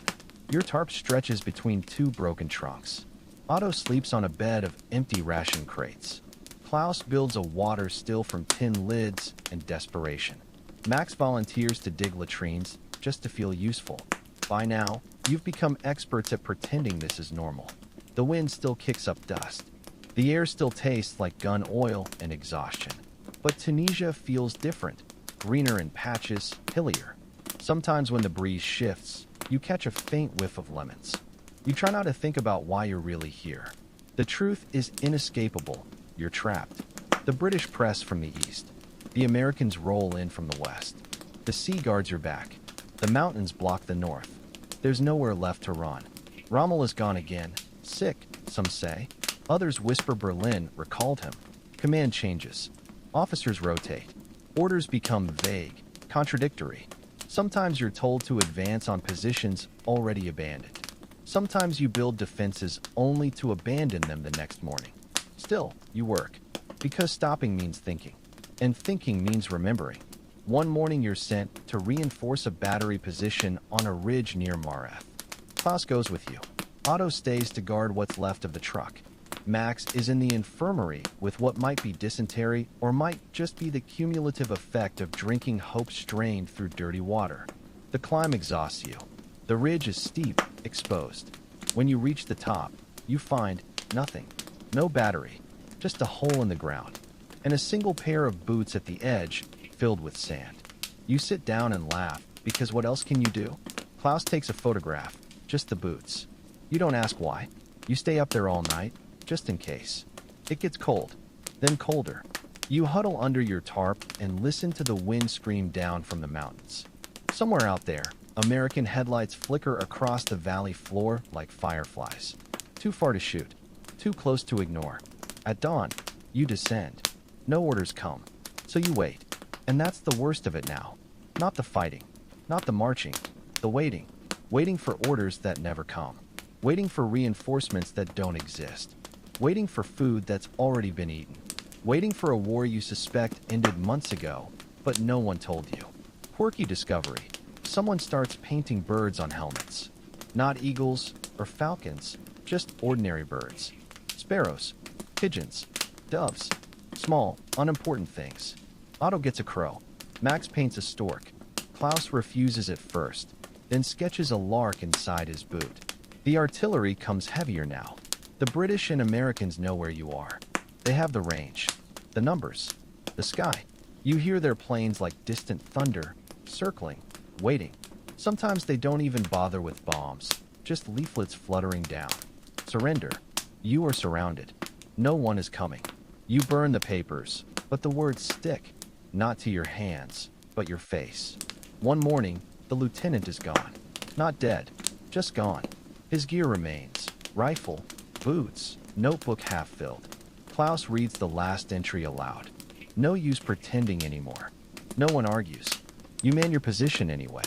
Your tarp stretches between two broken trunks. Otto sleeps on a bed of empty ration crates. Klaus builds a water still from tin lids and desperation. Max volunteers to dig latrines just to feel useful. By now, you've become experts at pretending this is normal. The wind still kicks up dust. The air still tastes like gun oil and exhaustion. But Tunisia feels different, greener in patches, hillier. Sometimes when the breeze shifts, you catch a faint whiff of lemons. You try not to think about why you're really here. The truth is inescapable. You're trapped. The British press from the east. The Americans roll in from the west. The sea guards your back. The mountains block the north. There's nowhere left to run. Rommel is gone again. Sick, some say. Others whisper Berlin recalled him. Command changes. Officers rotate. Orders become vague, contradictory. Sometimes you're told to advance on positions already abandoned. Sometimes you build defenses only to abandon them the next morning. Still, you work. Because stopping means thinking. And thinking means remembering. One morning you're sent to reinforce a battery position on a ridge near Mareth. Klaus goes with you. Otto stays to guard what's left of the truck. Max is in the infirmary with what might be dysentery or might just be the cumulative effect of drinking hope strained through dirty water. The climb exhausts you. The ridge is steep, exposed. When you reach the top, you find nothing. No battery, just a hole in the ground, and a single pair of boots at the edge filled with sand. You sit down and laugh, because what else can you do? Klaus takes a photograph, just the boots. You don't ask why. You stay up there all night, just in case. It gets cold, then colder. You huddle under your tarp and listen to the wind scream down from the mountains. Somewhere out there, American headlights flicker across the valley floor like fireflies. Too far to shoot, too close to ignore. At dawn, you descend. No orders come, so you wait. And that's the worst of it now. Not the fighting, not the marching, the waiting. Waiting for orders that never come. Waiting for reinforcements that don't exist. Waiting for food that's already been eaten. Waiting for a war you suspect ended months ago, but no one told you. Quirky discovery. Someone starts painting birds on helmets. Not eagles or falcons, just ordinary birds. Sparrows, pigeons, doves. Small, unimportant things. Otto gets a crow. Max paints a stork. Klaus refuses at first, then sketches a lark inside his boot. The artillery comes heavier now. The British and Americans know where you are. They have the range, the numbers, the sky. You hear their planes like distant thunder, circling, waiting. Sometimes they don't even bother with bombs, just leaflets fluttering down. Surrender. You are surrounded. No one is coming. You burn the papers, but the words stick, not to your hands, but your face. One morning, the lieutenant is gone. Not dead, just gone. His gear remains. Rifle, boots, notebook half filled. Klaus reads the last entry aloud. No use pretending anymore. No one argues. You man your position anyway.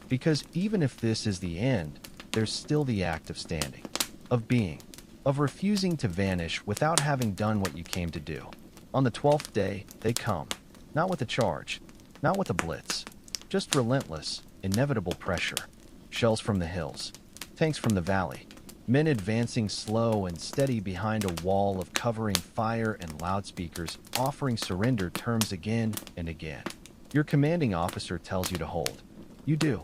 Because even if this is the end, there's still the act of standing, of being, of refusing to vanish without having done what you came to do. On the 12th day, they come. Not with a charge, not with a blitz. Just relentless, inevitable pressure. Shells from the hills. Tanks from the valley. Men advancing slow and steady behind a wall of covering fire and loudspeakers, offering surrender terms again and again. Your commanding officer tells you to hold. You do.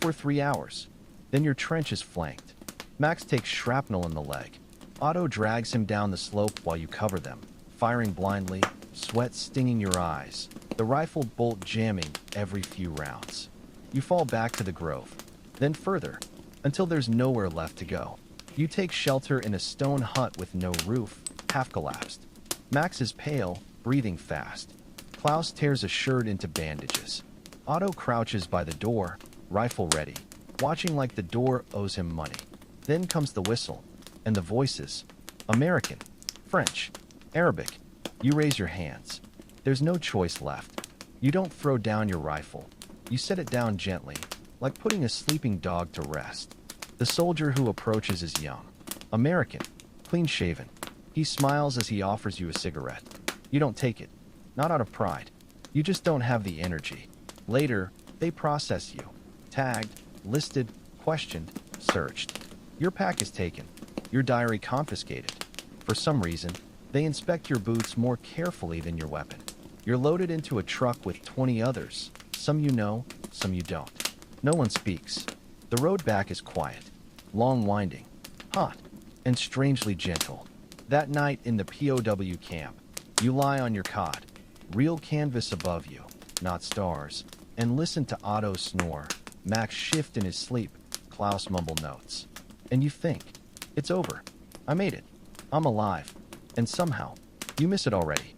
For 3 hours. Then your trench is flanked. Max takes shrapnel in the leg. Otto drags him down the slope while you cover them, firing blindly, sweat stinging your eyes, the rifle bolt jamming every few rounds. You fall back to the grove, then further, until there's nowhere left to go. You take shelter in a stone hut with no roof, half collapsed. Max is pale, breathing fast. Klaus tears a shirt into bandages. Otto crouches by the door, rifle ready, watching like the door owes him money. Then comes the whistle, and the voices. American, French, Arabic. You raise your hands. There's no choice left. You don't throw down your rifle. You set it down gently, like putting a sleeping dog to rest. The soldier who approaches is young. American, clean-shaven. He smiles as he offers you a cigarette. You don't take it. Not out of pride. You just don't have the energy. Later, they process you. Tagged, listed, questioned, searched. Your pack is taken. Your diary confiscated. For some reason, they inspect your boots more carefully than your weapon. You're loaded into a truck with 20 others. Some you know, some you don't. No one speaks. The road back is quiet, long winding, hot, and strangely gentle. That night in the POW camp, you lie on your cot, real canvas above you, not stars, and listen to Otto snore, Max shift in his sleep, Klaus mumble notes. And you think, it's over. I made it. I'm alive. And somehow, you miss it already.